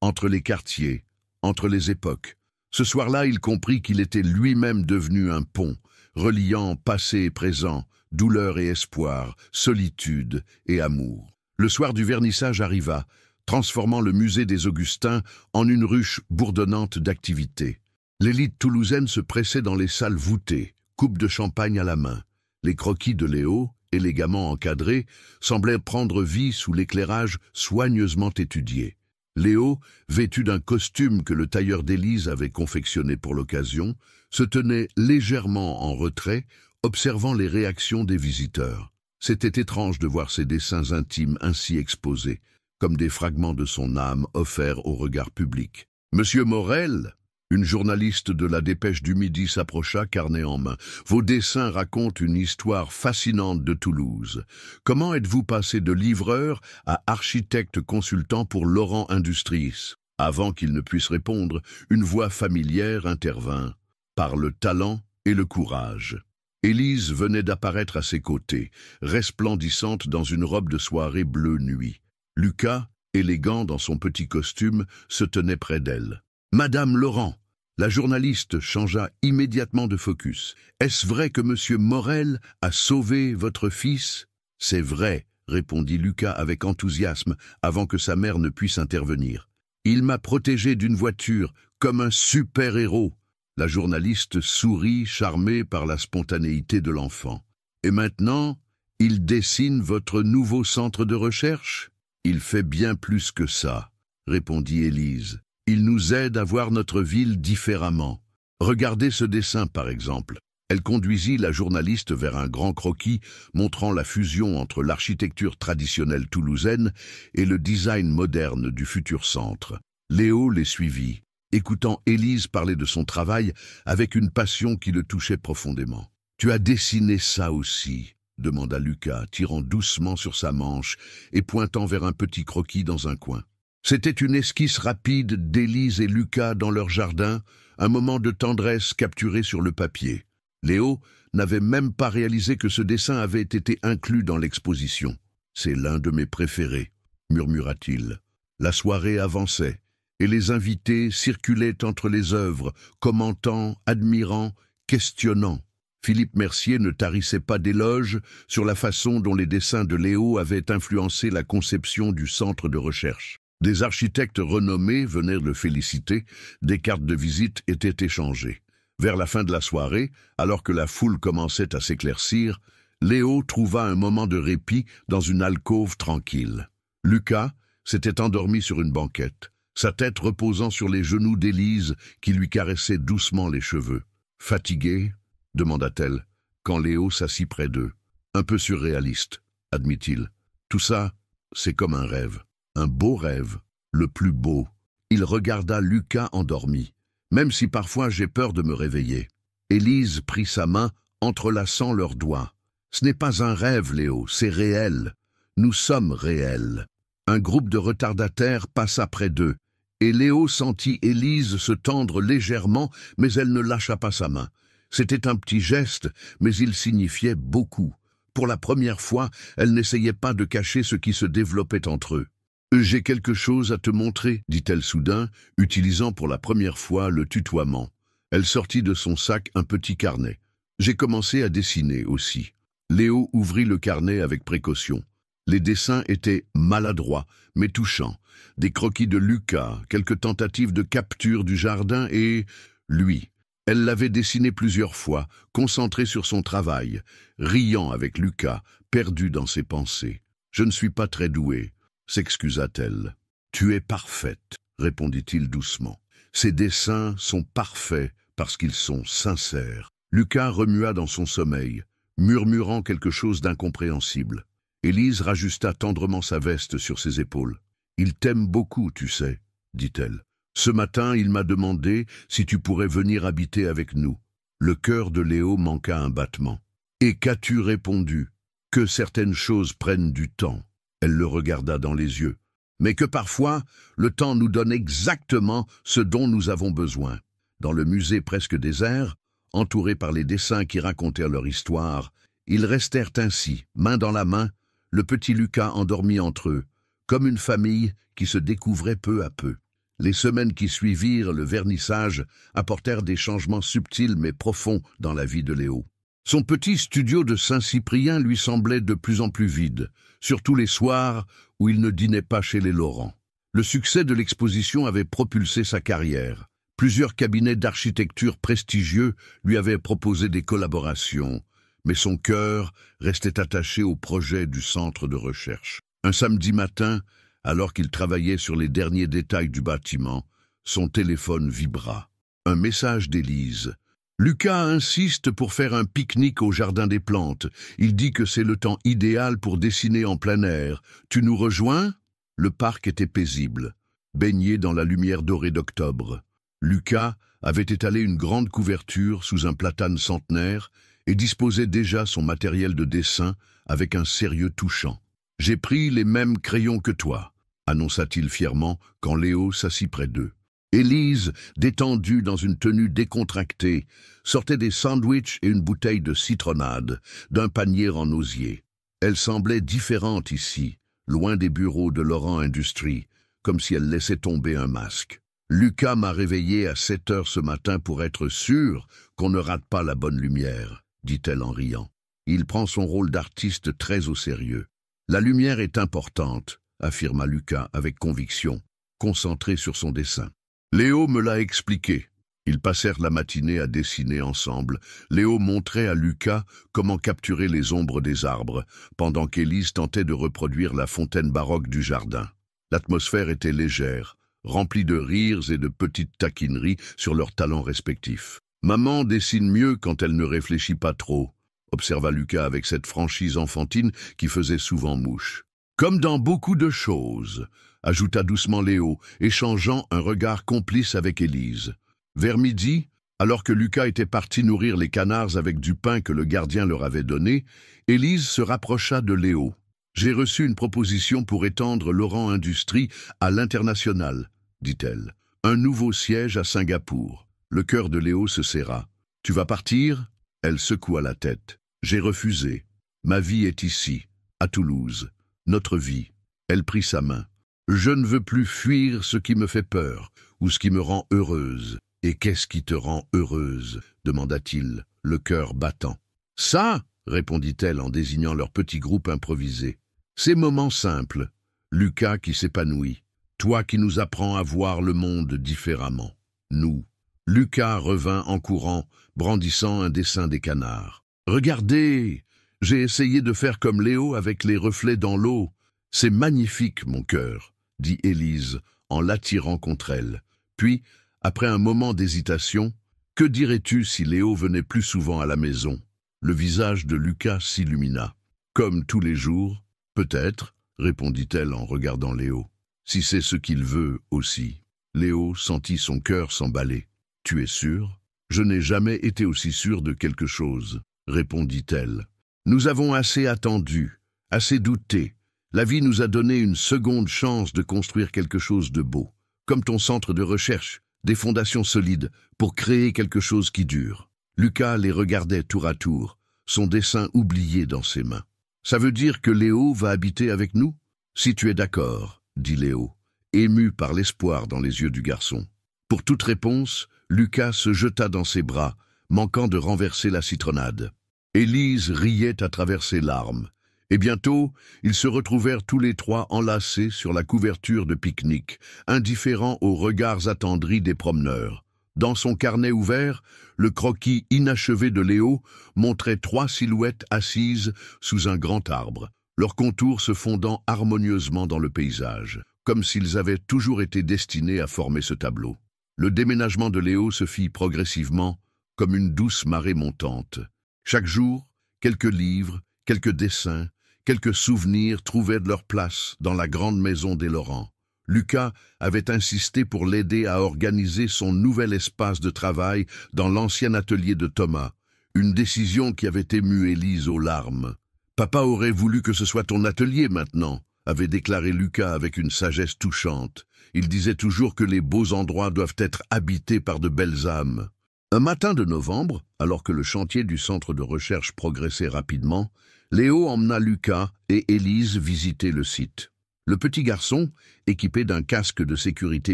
Speaker 1: entre les quartiers, entre les époques. Ce soir-là, il comprit qu'il était lui-même devenu un pont, reliant passé et présent, douleur et espoir, solitude et amour. Le soir du vernissage arriva, transformant le musée des Augustins en une ruche bourdonnante d'activités. L'élite toulousaine se pressait dans les salles voûtées, coupe de champagne à la main. Les croquis de Léo, élégamment encadrés, semblaient prendre vie sous l'éclairage soigneusement étudié. Léo, vêtu d'un costume que le tailleur d'Élise avait confectionné pour l'occasion, se tenait légèrement en retrait, observant les réactions des visiteurs. C'était étrange de voir ses dessins intimes ainsi exposés, comme des fragments de son âme offerts au regard public. « Monsieur Morel !» Une journaliste de la Dépêche du Midi s'approcha, carnet en main. « Vos dessins racontent une histoire fascinante de Toulouse. Comment êtes-vous passé de livreur à architecte consultant pour Laurent Industries ?» Avant qu'il ne puisse répondre, une voix familière intervint. « Par le talent et le courage. » Élise venait d'apparaître à ses côtés, resplendissante dans une robe de soirée bleu nuit. Lucas, élégant dans son petit costume, se tenait près d'elle. « Madame Laurent !» La journaliste changea immédiatement de focus. « Est-ce vrai que Monsieur Morel a sauvé votre fils ?»« C'est vrai, » répondit Lucas avec enthousiasme avant que sa mère ne puisse intervenir. « Il m'a protégé d'une voiture, comme un super-héros. » La journaliste sourit, charmée par la spontanéité de l'enfant. « Et maintenant, il dessine votre nouveau centre de recherche ?»« Il fait bien plus que ça, » répondit Élise. « Il nous aide à voir notre ville différemment. Regardez ce dessin, par exemple. » Elle conduisit la journaliste vers un grand croquis montrant la fusion entre l'architecture traditionnelle toulousaine et le design moderne du futur centre. Léo les suivit. écoutant Élise parler de son travail avec une passion qui le touchait profondément. « Tu as dessiné ça aussi ?» demanda Lucas, tirant doucement sur sa manche et pointant vers un petit croquis dans un coin. C'était une esquisse rapide d'Élise et Lucas dans leur jardin, un moment de tendresse capturé sur le papier. Léo n'avait même pas réalisé que ce dessin avait été inclus dans l'exposition. « C'est l'un de mes préférés », murmura-t-il. La soirée avançait, et les invités circulaient entre les œuvres, commentant, admirant, questionnant. Philippe Mercier ne tarissait pas d'éloges sur la façon dont les dessins de Léo avaient influencé la conception du centre de recherche. Des architectes renommés venaient le féliciter, des cartes de visite étaient échangées. Vers la fin de la soirée, alors que la foule commençait à s'éclaircir, Léo trouva un moment de répit dans une alcôve tranquille. Lucas s'était endormi sur une banquette, sa tête reposant sur les genoux d'Élise qui lui caressait doucement les cheveux. « Fatigué ?» demanda-t-elle, quand Léo s'assit près d'eux. « Un peu surréaliste, admit-il. Tout ça, c'est comme un rêve. Un beau rêve, le plus beau. » Il regarda Lucas endormi. « Même si parfois j'ai peur de me réveiller. » Élise prit sa main, entrelaçant leurs doigts. « Ce n'est pas un rêve, Léo, c'est réel. Nous sommes réels. » Un groupe de retardataires passa près d'eux, et Léo sentit Élise se tendre légèrement, mais elle ne lâcha pas sa main. C'était un petit geste, mais il signifiait beaucoup. Pour la première fois, elle n'essayait pas de cacher ce qui se développait entre eux. « J'ai quelque chose à te montrer, » dit-elle soudain, utilisant pour la première fois le tutoiement. Elle sortit de son sac un petit carnet. « J'ai commencé à dessiner aussi. » Léo ouvrit le carnet avec précaution. Les dessins étaient maladroits, mais touchants. Des croquis de Lucas, quelques tentatives de capture du jardin et... lui. Elle l'avait dessiné plusieurs fois, concentrée sur son travail, riant avec Lucas, perdue dans ses pensées. « Je ne suis pas très douée, » s'excusa-t-elle. « Tu es parfaite, » répondit-il doucement. « Ces dessins sont parfaits parce qu'ils sont sincères. » Lucas remua dans son sommeil, murmurant quelque chose d'incompréhensible. Élise rajusta tendrement sa veste sur ses épaules. « Il t'aime beaucoup, tu sais, » dit-elle. « Ce matin, il m'a demandé si tu pourrais venir habiter avec nous. » Le cœur de Léo manqua un battement. « Et qu'as-tu répondu ? Que certaines choses prennent du temps. » Elle le regarda dans les yeux. « Mais que parfois, le temps nous donne exactement ce dont nous avons besoin. » Dans le musée presque désert, entourés par les dessins qui racontèrent leur histoire, ils restèrent ainsi, main dans la main, le petit Lucas endormi entre eux, comme une famille qui se découvrait peu à peu. Les semaines qui suivirent le vernissage apportèrent des changements subtils mais profonds dans la vie de Léo. Son petit studio de Saint-Cyprien lui semblait de plus en plus vide, surtout les soirs où il ne dînait pas chez les Laurent. Le succès de l'exposition avait propulsé sa carrière. Plusieurs cabinets d'architecture prestigieux lui avaient proposé des collaborations, mais son cœur restait attaché au projet du centre de recherche. Un samedi matin, alors qu'il travaillait sur les derniers détails du bâtiment, son téléphone vibra. Un message d'Élise. « Lucas insiste pour faire un pique-nique au jardin des plantes. Il dit que c'est le temps idéal pour dessiner en plein air. Tu nous rejoins ?» Le parc était paisible, baigné dans la lumière dorée d'octobre. Lucas avait étalé une grande couverture sous un platane centenaire et disposait déjà son matériel de dessin avec un sérieux touchant. « J'ai pris les mêmes crayons que toi », annonça-t-il fièrement quand Léo s'assit près d'eux. Élise, détendue dans une tenue décontractée, sortait des sandwichs et une bouteille de citronnade d'un panier en osier. Elle semblait différente ici, loin des bureaux de Laurent Industries, comme si elle laissait tomber un masque. « Lucas m'a réveillé à 7 heures ce matin pour être sûr qu'on ne rate pas la bonne lumière, » dit-elle en riant. « Il prend son rôle d'artiste très au sérieux. »« La lumière est importante, » affirma Lucas avec conviction, concentré sur son dessin. Léo me l'a expliqué. Ils passèrent la matinée à dessiner ensemble. Léo montrait à Lucas comment capturer les ombres des arbres, pendant qu'Élise tentait de reproduire la fontaine baroque du jardin. L'atmosphère était légère, remplie de rires et de petites taquineries sur leurs talents respectifs. « Maman dessine mieux quand elle ne réfléchit pas trop », observa Lucas avec cette franchise enfantine qui faisait souvent mouche. « Comme dans beaucoup de choses », ajouta doucement Léo, échangeant un regard complice avec Élise. Vers midi, alors que Lucas était parti nourrir les canards avec du pain que le gardien leur avait donné, Élise se rapprocha de Léo. « J'ai reçu une proposition pour étendre Laurent Industries à l'international, dit-elle. Un nouveau siège à Singapour. » Le cœur de Léo se serra. « Tu vas partir ?» Elle secoua la tête. « J'ai refusé. Ma vie est ici, à Toulouse. Notre vie. » Elle prit sa main. « Je ne veux plus fuir ce qui me fait peur, ou ce qui me rend heureuse. » « Et qu'est-ce qui te rend heureuse ?» demanda-t-il, le cœur battant. « Ça !» répondit-elle en désignant leur petit groupe improvisé. « Ces moments simples. Lucas qui s'épanouit. Toi qui nous apprends à voir le monde différemment. Nous. » Lucas revint en courant, brandissant un dessin des canards. « Regardez, j'ai essayé de faire comme Léo avec les reflets dans l'eau. C'est magnifique, mon cœur, » dit Élise en l'attirant contre elle. Puis, après un moment d'hésitation, « Que dirais-tu si Léo venait plus souvent à la maison ?» Le visage de Lucas s'illumina. « Comme tous les jours, peut-être, » répondit-elle en regardant Léo. « Si c'est ce qu'il veut aussi. » Léo sentit son cœur s'emballer. « Tu es sûr ?»« Je n'ai jamais été aussi sûr de quelque chose, » répondit-elle. « Nous avons assez attendu, assez douté. La vie nous a donné une seconde chance de construire quelque chose de beau, comme ton centre de recherche. Des fondations solides pour créer quelque chose qui dure. » Lucas les regardait tour à tour, son dessin oublié dans ses mains. « Ça veut dire que Léo va habiter avec nous ?»« Si tu es d'accord, » dit Léo, ému par l'espoir dans les yeux du garçon. Pour toute réponse, Lucas se jeta dans ses bras, manquant de renverser la citronnade. Élise riait à travers ses larmes. Et bientôt, ils se retrouvèrent tous les trois enlacés sur la couverture de pique-nique, indifférents aux regards attendris des promeneurs. Dans son carnet ouvert, le croquis inachevé de Léo montrait 3 silhouettes assises sous un grand arbre, leurs contours se fondant harmonieusement dans le paysage, comme s'ils avaient toujours été destinés à former ce tableau. Le déménagement de Léo se fit progressivement, comme une douce marée montante. Chaque jour, quelques livres, quelques dessins, quelques souvenirs trouvaient de leur place dans la grande maison des Laurent. Lucas avait insisté pour l'aider à organiser son nouvel espace de travail dans l'ancien atelier de Thomas, une décision qui avait ému Élise aux larmes. « Papa aurait voulu que ce soit ton atelier maintenant », avait déclaré Lucas avec une sagesse touchante. Il disait toujours que les beaux endroits doivent être habités par de belles âmes. Un matin de novembre, alors que le chantier du centre de recherche progressait rapidement, Léo emmena Lucas et Élise visiter le site. Le petit garçon, équipé d'un casque de sécurité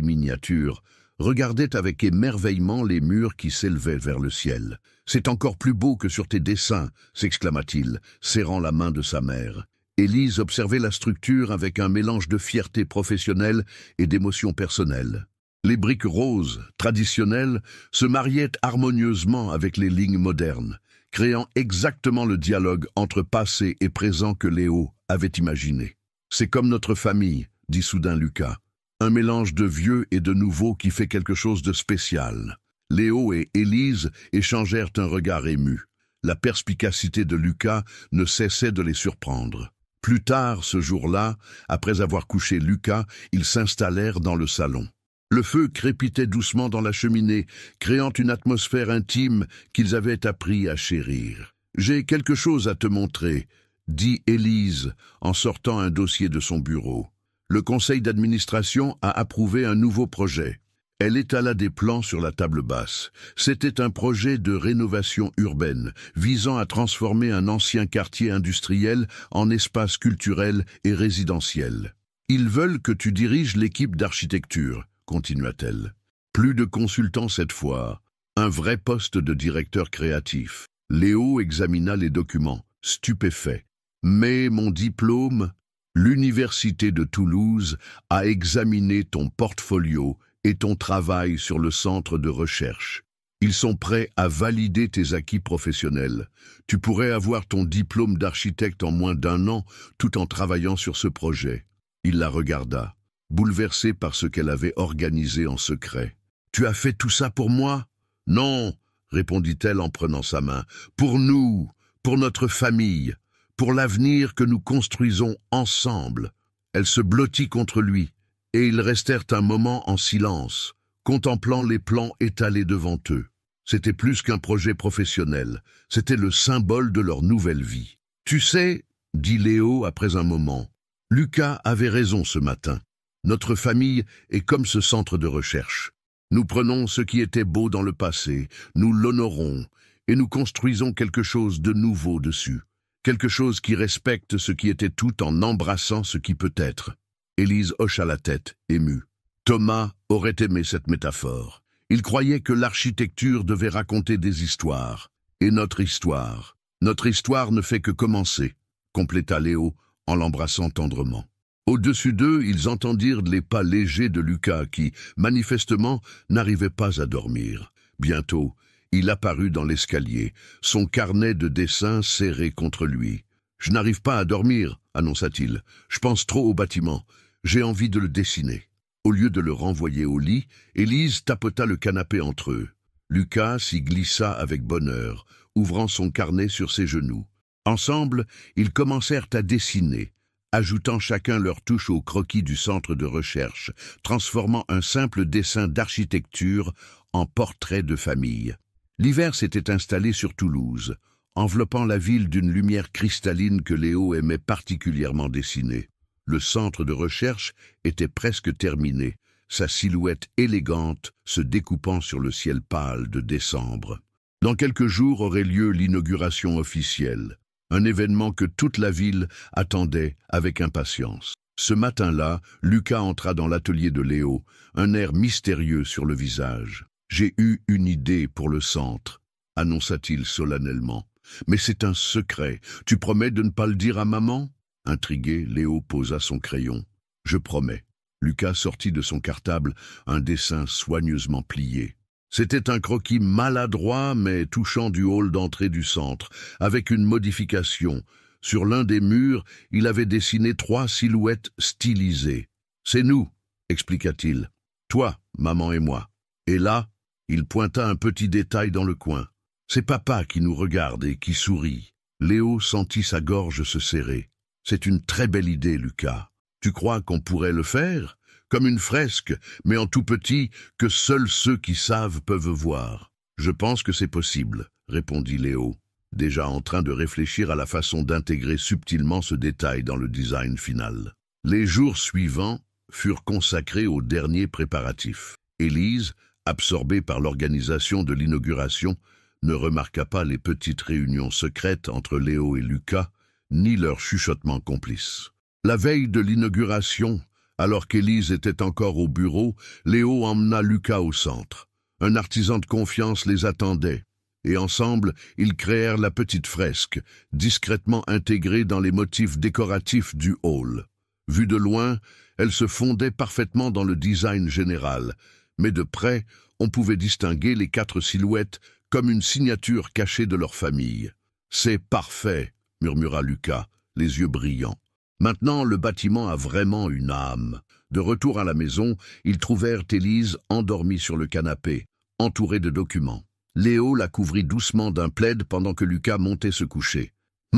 Speaker 1: miniature, regardait avec émerveillement les murs qui s'élevaient vers le ciel. « C'est encore plus beau que sur tes dessins !» s'exclama-t-il, serrant la main de sa mère. Élise observait la structure avec un mélange de fierté professionnelle et d'émotion personnelle. Les briques roses, traditionnelles, se mariaient harmonieusement avec les lignes modernes, créant exactement le dialogue entre passé et présent que Léo avait imaginé. « C'est comme notre famille, » dit soudain Lucas. « Un mélange de vieux et de nouveau qui fait quelque chose de spécial. » Léo et Élise échangèrent un regard ému. La perspicacité de Lucas ne cessait de les surprendre. Plus tard, ce jour-là, après avoir couché Lucas, ils s'installèrent dans le salon. Le feu crépitait doucement dans la cheminée, créant une atmosphère intime qu'ils avaient appris à chérir. « J'ai quelque chose à te montrer », dit Élise en sortant un dossier de son bureau. Le conseil d'administration a approuvé un nouveau projet. Elle étala des plans sur la table basse. C'était un projet de rénovation urbaine, visant à transformer un ancien quartier industriel en espace culturel et résidentiel. « Ils veulent que tu diriges l'équipe d'architecture », continua-t-elle. « Plus de consultants cette fois, un vrai poste de directeur créatif. » Léo examina les documents, stupéfait. « Mais mon diplôme, l'Université de Toulouse a examiné ton portfolio et ton travail sur le centre de recherche. Ils sont prêts à valider tes acquis professionnels. Tu pourrais avoir ton diplôme d'architecte en moins d'1 an tout en travaillant sur ce projet. » Il la regarda, bouleversé par ce qu'elle avait organisé en secret. « Tu as fait tout ça pour moi ?»« Non, » répondit-elle en prenant sa main. « Pour nous, pour notre famille, pour l'avenir que nous construisons ensemble. » Elle se blottit contre lui. Et ils restèrent un moment en silence, contemplant les plans étalés devant eux. C'était plus qu'un projet professionnel, c'était le symbole de leur nouvelle vie. « Tu sais, » dit Léo après un moment, « Lucas avait raison ce matin. Notre famille est comme ce centre de recherche. Nous prenons ce qui était beau dans le passé, nous l'honorons, et nous construisons quelque chose de nouveau dessus. Quelque chose qui respecte ce qui était tout en embrassant ce qui peut être. » Élise hocha la tête, émue. Thomas aurait aimé cette métaphore. Il croyait que l'architecture devait raconter des histoires. Et notre histoire ne fait que commencer, compléta Léo en l'embrassant tendrement. Au-dessus d'eux, ils entendirent les pas légers de Lucas qui, manifestement, n'arrivait pas à dormir. Bientôt, il apparut dans l'escalier, son carnet de dessin serré contre lui. « Je n'arrive pas à dormir, » annonça-t-il. « Je pense trop au bâtiment. J'ai envie de le dessiner. » Au lieu de le renvoyer au lit, Élise tapota le canapé entre eux. Lucas s'y glissa avec bonheur, ouvrant son carnet sur ses genoux. Ensemble, ils commencèrent à dessiner, ajoutant chacun leur touche au croquis du centre de recherche, transformant un simple dessin d'architecture en portrait de famille. L'hiver s'était installé sur Toulouse, enveloppant la ville d'une lumière cristalline que Léo aimait particulièrement dessiner. Le centre de recherche était presque terminé, sa silhouette élégante se découpant sur le ciel pâle de décembre. Dans quelques jours aurait lieu l'inauguration officielle, un événement que toute la ville attendait avec impatience. Ce matin-là, Lucas entra dans l'atelier de Léo, un air mystérieux sur le visage. « J'ai eu une idée pour le centre », annonça-t-il solennellement. « Mais c'est un secret. Tu promets de ne pas le dire à maman ?» Intrigué, Léo posa son crayon. « Je promets. » Lucas sortit de son cartable un dessin soigneusement plié. C'était un croquis maladroit mais touchant du hall d'entrée du centre, avec une modification. Sur l'un des murs, il avait dessiné 3 silhouettes stylisées. « C'est nous, » expliqua-t-il. « Toi, maman et moi. » Et là, il pointa un petit détail dans le coin. « C'est papa qui nous regarde et qui sourit. » Léo sentit sa gorge se serrer. « C'est une très belle idée, Lucas. Tu crois qu'on pourrait le faire ? Comme une fresque, mais en tout petit, que seuls ceux qui savent peuvent voir. »« Je pense que c'est possible, » répondit Léo, déjà en train de réfléchir à la façon d'intégrer subtilement ce détail dans le design final. Les jours suivants furent consacrés aux derniers préparatifs. Élise, absorbée par l'organisation de l'inauguration, ne remarqua pas les petites réunions secrètes entre Léo et Lucas, ni leurs chuchotements complices. La veille de l'inauguration, alors qu'Élise était encore au bureau, Léo emmena Lucas au centre. Un artisan de confiance les attendait, et ensemble, ils créèrent la petite fresque, discrètement intégrée dans les motifs décoratifs du hall. Vue de loin, elle se fondait parfaitement dans le design général, mais de près, on pouvait distinguer les 4 silhouettes comme une signature cachée de leur famille. « C'est parfait », murmura Lucas, les yeux brillants. Maintenant, le bâtiment a vraiment une âme. De retour à la maison, ils trouvèrent Élise endormie sur le canapé, entourée de documents. Léo la couvrit doucement d'un plaid pendant que Lucas montait se coucher. «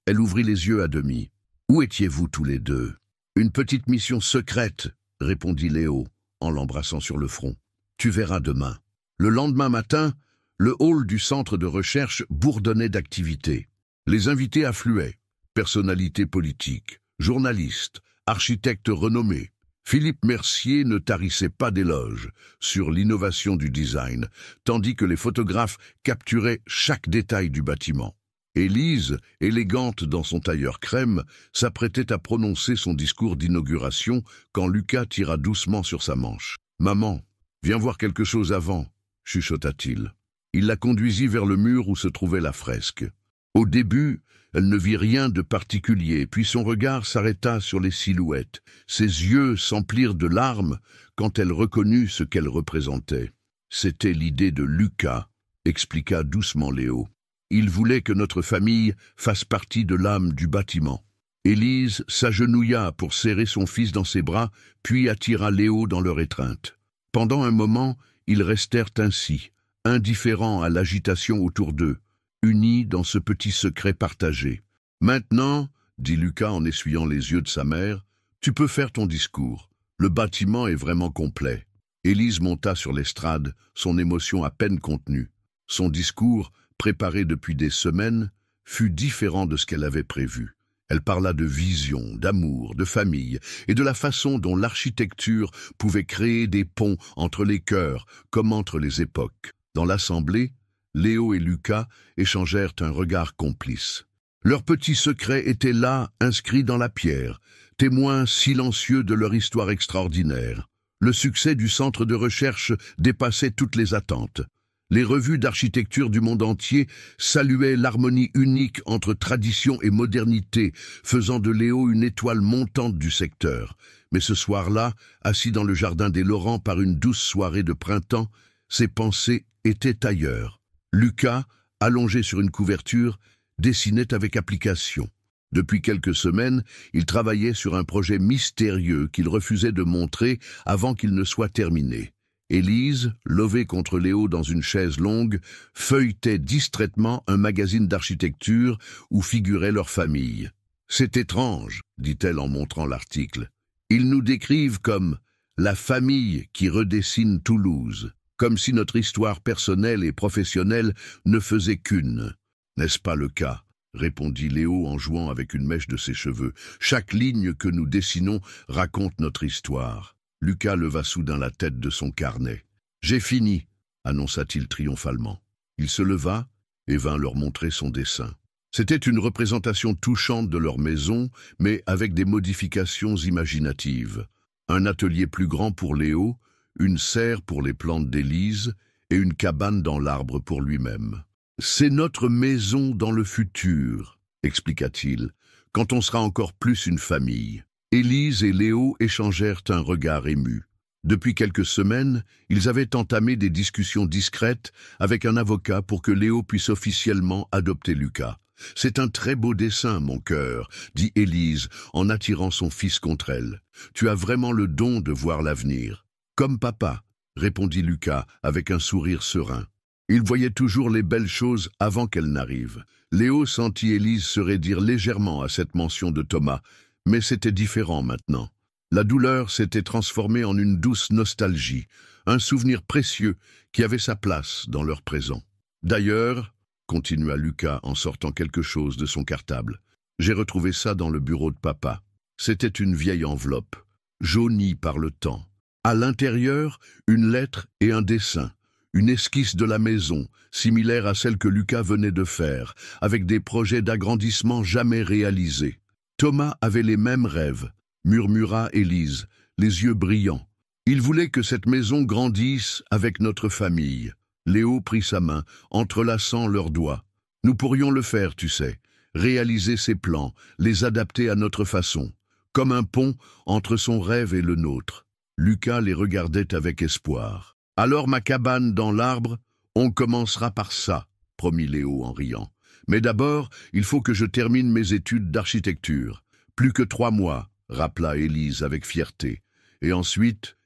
Speaker 1: Elle ouvrit les yeux à demi. « Où étiez-vous tous les deux ?»« Une petite mission secrète, » répondit Léo, en l'embrassant sur le front. « Tu verras demain. » Le lendemain matin, le hall du centre de recherche bourdonnait d'activités. Les invités affluaient. Personnalités politiques, journalistes, architectes renommés. Philippe Mercier ne tarissait pas d'éloges sur l'innovation du design, tandis que les photographes capturaient chaque détail du bâtiment. Élise, élégante dans son tailleur crème, s'apprêtait à prononcer son discours d'inauguration quand Lucas tira doucement sur sa manche. « Maman, viens voir quelque chose avant », chuchota-t-il. Il la conduisit vers le mur où se trouvait la fresque. Au début, elle ne vit rien de particulier, puis son regard s'arrêta sur les silhouettes. Ses yeux s'emplirent de larmes quand elle reconnut ce qu'elles représentaient. « C'était l'idée de Lucas », expliqua doucement Léo. « Il voulait que notre famille fasse partie de l'âme du bâtiment. » Élise s'agenouilla pour serrer son fils dans ses bras, puis attira Léo dans leur étreinte. Pendant un moment, ils restèrent ainsi, indifférents à l'agitation autour d'eux, unis dans ce petit secret partagé. « Maintenant, » dit Lucas en essuyant les yeux de sa mère, « tu peux faire ton discours. Le bâtiment est vraiment complet. Élise monta sur l'estrade, son émotion à peine contenue. Son discours, préparé depuis des semaines, fut différent de ce qu'elle avait prévu. Elle parla de vision, d'amour, de famille et de la façon dont l'architecture pouvait créer des ponts entre les cœurs comme entre les époques. Dans l'assemblée, Léo et Lucas échangèrent un regard complice. Leur petit secret était là, inscrit dans la pierre, témoin silencieux de leur histoire extraordinaire. Le succès du centre de recherche dépassait toutes les attentes. Les revues d'architecture du monde entier saluaient l'harmonie unique entre tradition et modernité, faisant de Léo une étoile montante du secteur. Mais ce soir-là, assis dans le jardin des Laurents par une douce soirée de printemps, ses pensées étaient ailleurs. Lucas, allongé sur une couverture, dessinait avec application. Depuis quelques semaines, il travaillait sur un projet mystérieux qu'il refusait de montrer avant qu'il ne soit terminé. Élise, levée contre Léo dans une chaise longue, feuilletait distraitement un magazine d'architecture où figurait leur famille. « C'est étrange, dit-elle en montrant l'article. Ils nous décrivent comme « la famille qui redessine Toulouse », comme si notre histoire personnelle et professionnelle ne faisait qu'une. « N'est-ce pas le cas ?» répondit Léo en jouant avec une mèche de ses cheveux. « Chaque ligne que nous dessinons raconte notre histoire. » Lucas leva soudain la tête de son carnet. « J'ai fini » annonça-t-il triomphalement. Il se leva et vint leur montrer son dessin. C'était une représentation touchante de leur maison, mais avec des modifications imaginatives. Un atelier plus grand pour Léo, une serre pour les plantes d'Élise et une cabane dans l'arbre pour lui-même. « C'est notre maison dans le futur », expliqua-t-il, « quand on sera encore plus une famille. » Élise et Léo échangèrent un regard ému. Depuis quelques semaines, ils avaient entamé des discussions discrètes avec un avocat pour que Léo puisse officiellement adopter Lucas. « C'est un très beau dessin, mon cœur, » dit Élise en attirant son fils contre elle. « Tu as vraiment le don de voir l'avenir. »« Comme papa, » répondit Lucas avec un sourire serein. Il voyait toujours les belles choses avant qu'elles n'arrivent. Léo sentit Élise se raidir légèrement à cette mention de Thomas, mais c'était différent maintenant. La douleur s'était transformée en une douce nostalgie, un souvenir précieux qui avait sa place dans leur présent. « D'ailleurs, » continua Lucas en sortant quelque chose de son cartable, « j'ai retrouvé ça dans le bureau de papa. C'était une vieille enveloppe, jaunie par le temps. À l'intérieur, une lettre et un dessin, une esquisse de la maison, similaire à celle que Lucas venait de faire, avec des projets d'agrandissement jamais réalisés. Thomas avait les mêmes rêves, murmura Élise, les yeux brillants. Il voulait que cette maison grandisse avec notre famille. Léo prit sa main, entrelaçant leurs doigts. Nous pourrions le faire, tu sais, réaliser ses plans, les adapter à notre façon, comme un pont entre son rêve et le nôtre. Lucas les regardait avec espoir. Alors ma cabane dans l'arbre, on commencera par ça, promit Léo en riant. Mais d'abord, il faut que je termine mes études d'architecture. Plus que 3 mois, rappela Élise avec fierté. Et ensuite,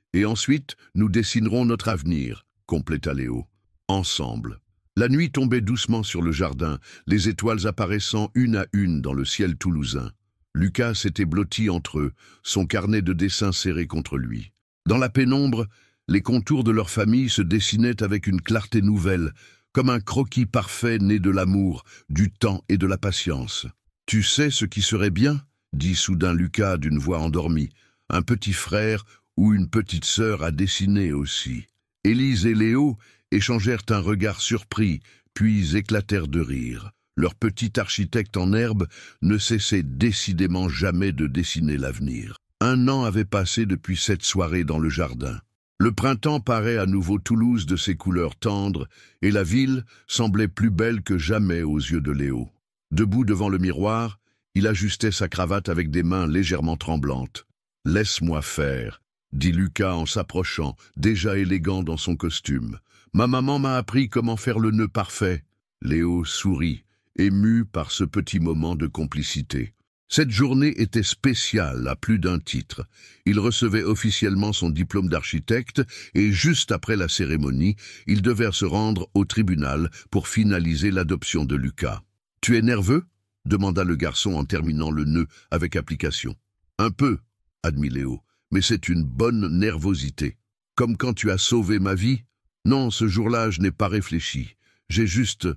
Speaker 1: nous dessinerons notre avenir, compléta Léo. Ensemble. La nuit tombait doucement sur le jardin, les étoiles apparaissant une à une dans le ciel toulousain. Lucas s'était blotti entre eux, son carnet de dessins serré contre lui. Dans la pénombre, les contours de leur famille se dessinaient avec une clarté nouvelle, comme un croquis parfait né de l'amour, du temps et de la patience. « Tu sais ce qui serait bien ?» dit soudain Lucas d'une voix endormie. « Un petit frère ou une petite sœur à dessiner aussi. » Élise et Léo échangèrent un regard surpris, puis éclatèrent de rire. Leur petit architecte en herbe ne cessait décidément jamais de dessiner l'avenir. 1 an avait passé depuis cette soirée dans le jardin. Le printemps paraît à nouveau Toulouse de ses couleurs tendres, et la ville semblait plus belle que jamais aux yeux de Léo. Debout devant le miroir, il ajustait sa cravate avec des mains légèrement tremblantes. « Laisse-moi faire », dit Lucas en s'approchant, déjà élégant dans son costume. « Ma maman m'a appris comment faire le nœud parfait. » Léo sourit, ému par ce petit moment de complicité. Cette journée était spéciale à plus d'un titre. Il recevait officiellement son diplôme d'architecte et juste après la cérémonie, ils devaient se rendre au tribunal pour finaliser l'adoption de Lucas. « Tu es nerveux ?» demanda le garçon en terminant le nœud avec application. « Un peu », admit Léo, « mais c'est une bonne nervosité. Comme quand tu as sauvé ma vie. Non, ce jour-là, je n'ai pas réfléchi. J'ai juste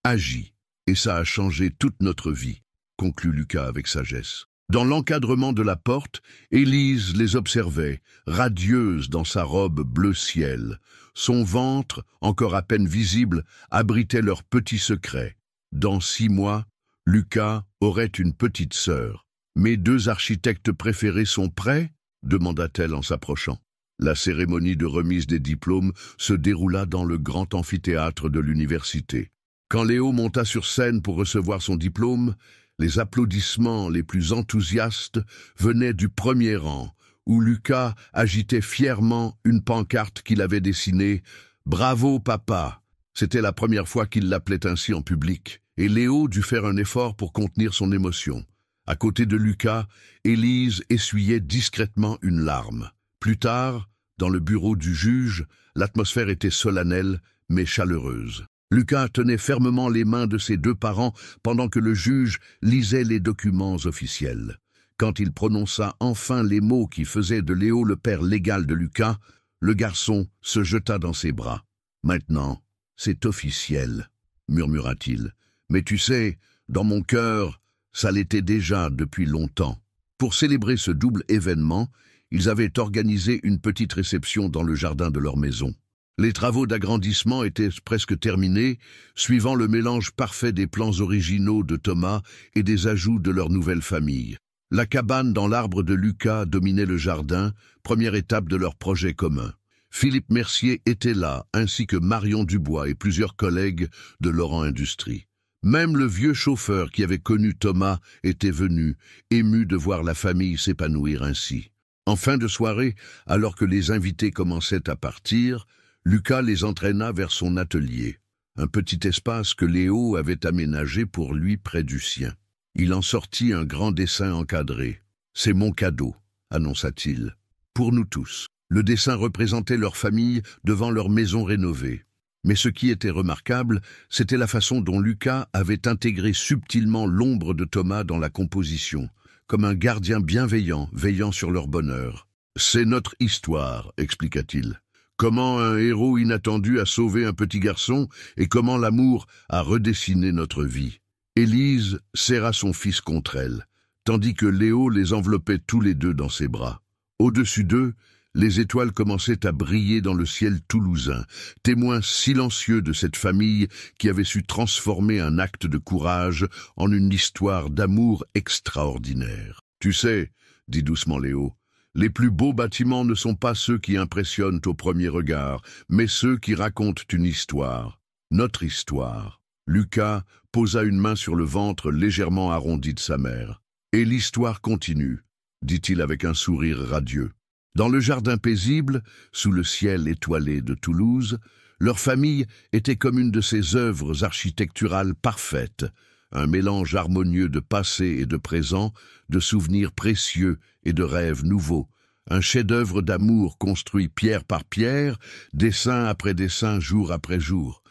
Speaker 1: agi. Et ça a changé toute notre vie, conclut Lucas avec sagesse. Dans l'encadrement de la porte, Élise les observait, radieuse dans sa robe bleu ciel. Son ventre, encore à peine visible, abritait leur petit secret. Dans 6 mois, Lucas aurait une petite sœur. « Mes 2 architectes préférés sont prêts ?» demanda-t-elle en s'approchant. La cérémonie de remise des diplômes se déroula dans le grand amphithéâtre de l'université. Quand Léo monta sur scène pour recevoir son diplôme, les applaudissements les plus enthousiastes venaient du premier rang, où Lucas agitait fièrement une pancarte qu'il avait dessinée « Bravo papa !» C'était la première fois qu'il l'appelait ainsi en public, et Léo dut faire un effort pour contenir son émotion. À côté de Lucas, Élise essuyait discrètement une larme. Plus tard, dans le bureau du juge, l'atmosphère était solennelle, mais chaleureuse. Lucas tenait fermement les mains de ses 2 parents pendant que le juge lisait les documents officiels. Quand il prononça enfin les mots qui faisaient de Léo le père légal de Lucas, le garçon se jeta dans ses bras. « Maintenant, c'est officiel, » murmura-t-il. « Mais tu sais, dans mon cœur, ça l'était déjà depuis longtemps. » Pour célébrer ce double événement, ils avaient organisé une petite réception dans le jardin de leur maison. Les travaux d'agrandissement étaient presque terminés, suivant le mélange parfait des plans originaux de Thomas et des ajouts de leur nouvelle famille. La cabane dans l'arbre de Lucas dominait le jardin, première étape de leur projet commun. Philippe Mercier était là, ainsi que Marion Dubois et plusieurs collègues de Laurent Industries. Même le vieux chauffeur qui avait connu Thomas était venu, ému de voir la famille s'épanouir ainsi. En fin de soirée, alors que les invités commençaient à partir, Lucas les entraîna vers son atelier, un petit espace que Léo avait aménagé pour lui près du sien. Il en sortit un grand dessin encadré. « C'est mon cadeau », annonça-t-il. « Pour nous tous. » Le dessin représentait leur famille devant leur maison rénovée. Mais ce qui était remarquable, c'était la façon dont Lucas avait intégré subtilement l'ombre de Thomas dans la composition, comme un gardien bienveillant veillant sur leur bonheur. « C'est notre histoire », expliqua-t-il. « Comment un héros inattendu a sauvé un petit garçon et comment l'amour a redessiné notre vie. » Élise serra son fils contre elle, tandis que Léo les enveloppait tous les 2 dans ses bras. Au-dessus d'eux, les étoiles commençaient à briller dans le ciel toulousain, témoins silencieux de cette famille qui avait su transformer un acte de courage en une histoire d'amour extraordinaire. « Tu sais, » dit doucement Léo, « les plus beaux bâtiments ne sont pas ceux qui impressionnent au premier regard, mais ceux qui racontent une histoire. Notre histoire. » Lucas posa une main sur le ventre légèrement arrondi de sa mère. « Et l'histoire continue, » dit-il avec un sourire radieux. Dans le jardin paisible, sous le ciel étoilé de Toulouse, leur famille était comme une de ces œuvres architecturales parfaites, un mélange harmonieux de passé et de présent, de souvenirs précieux et de rêves nouveaux, un chef-d'œuvre d'amour construit pierre par pierre, dessin après dessin, jour après jour.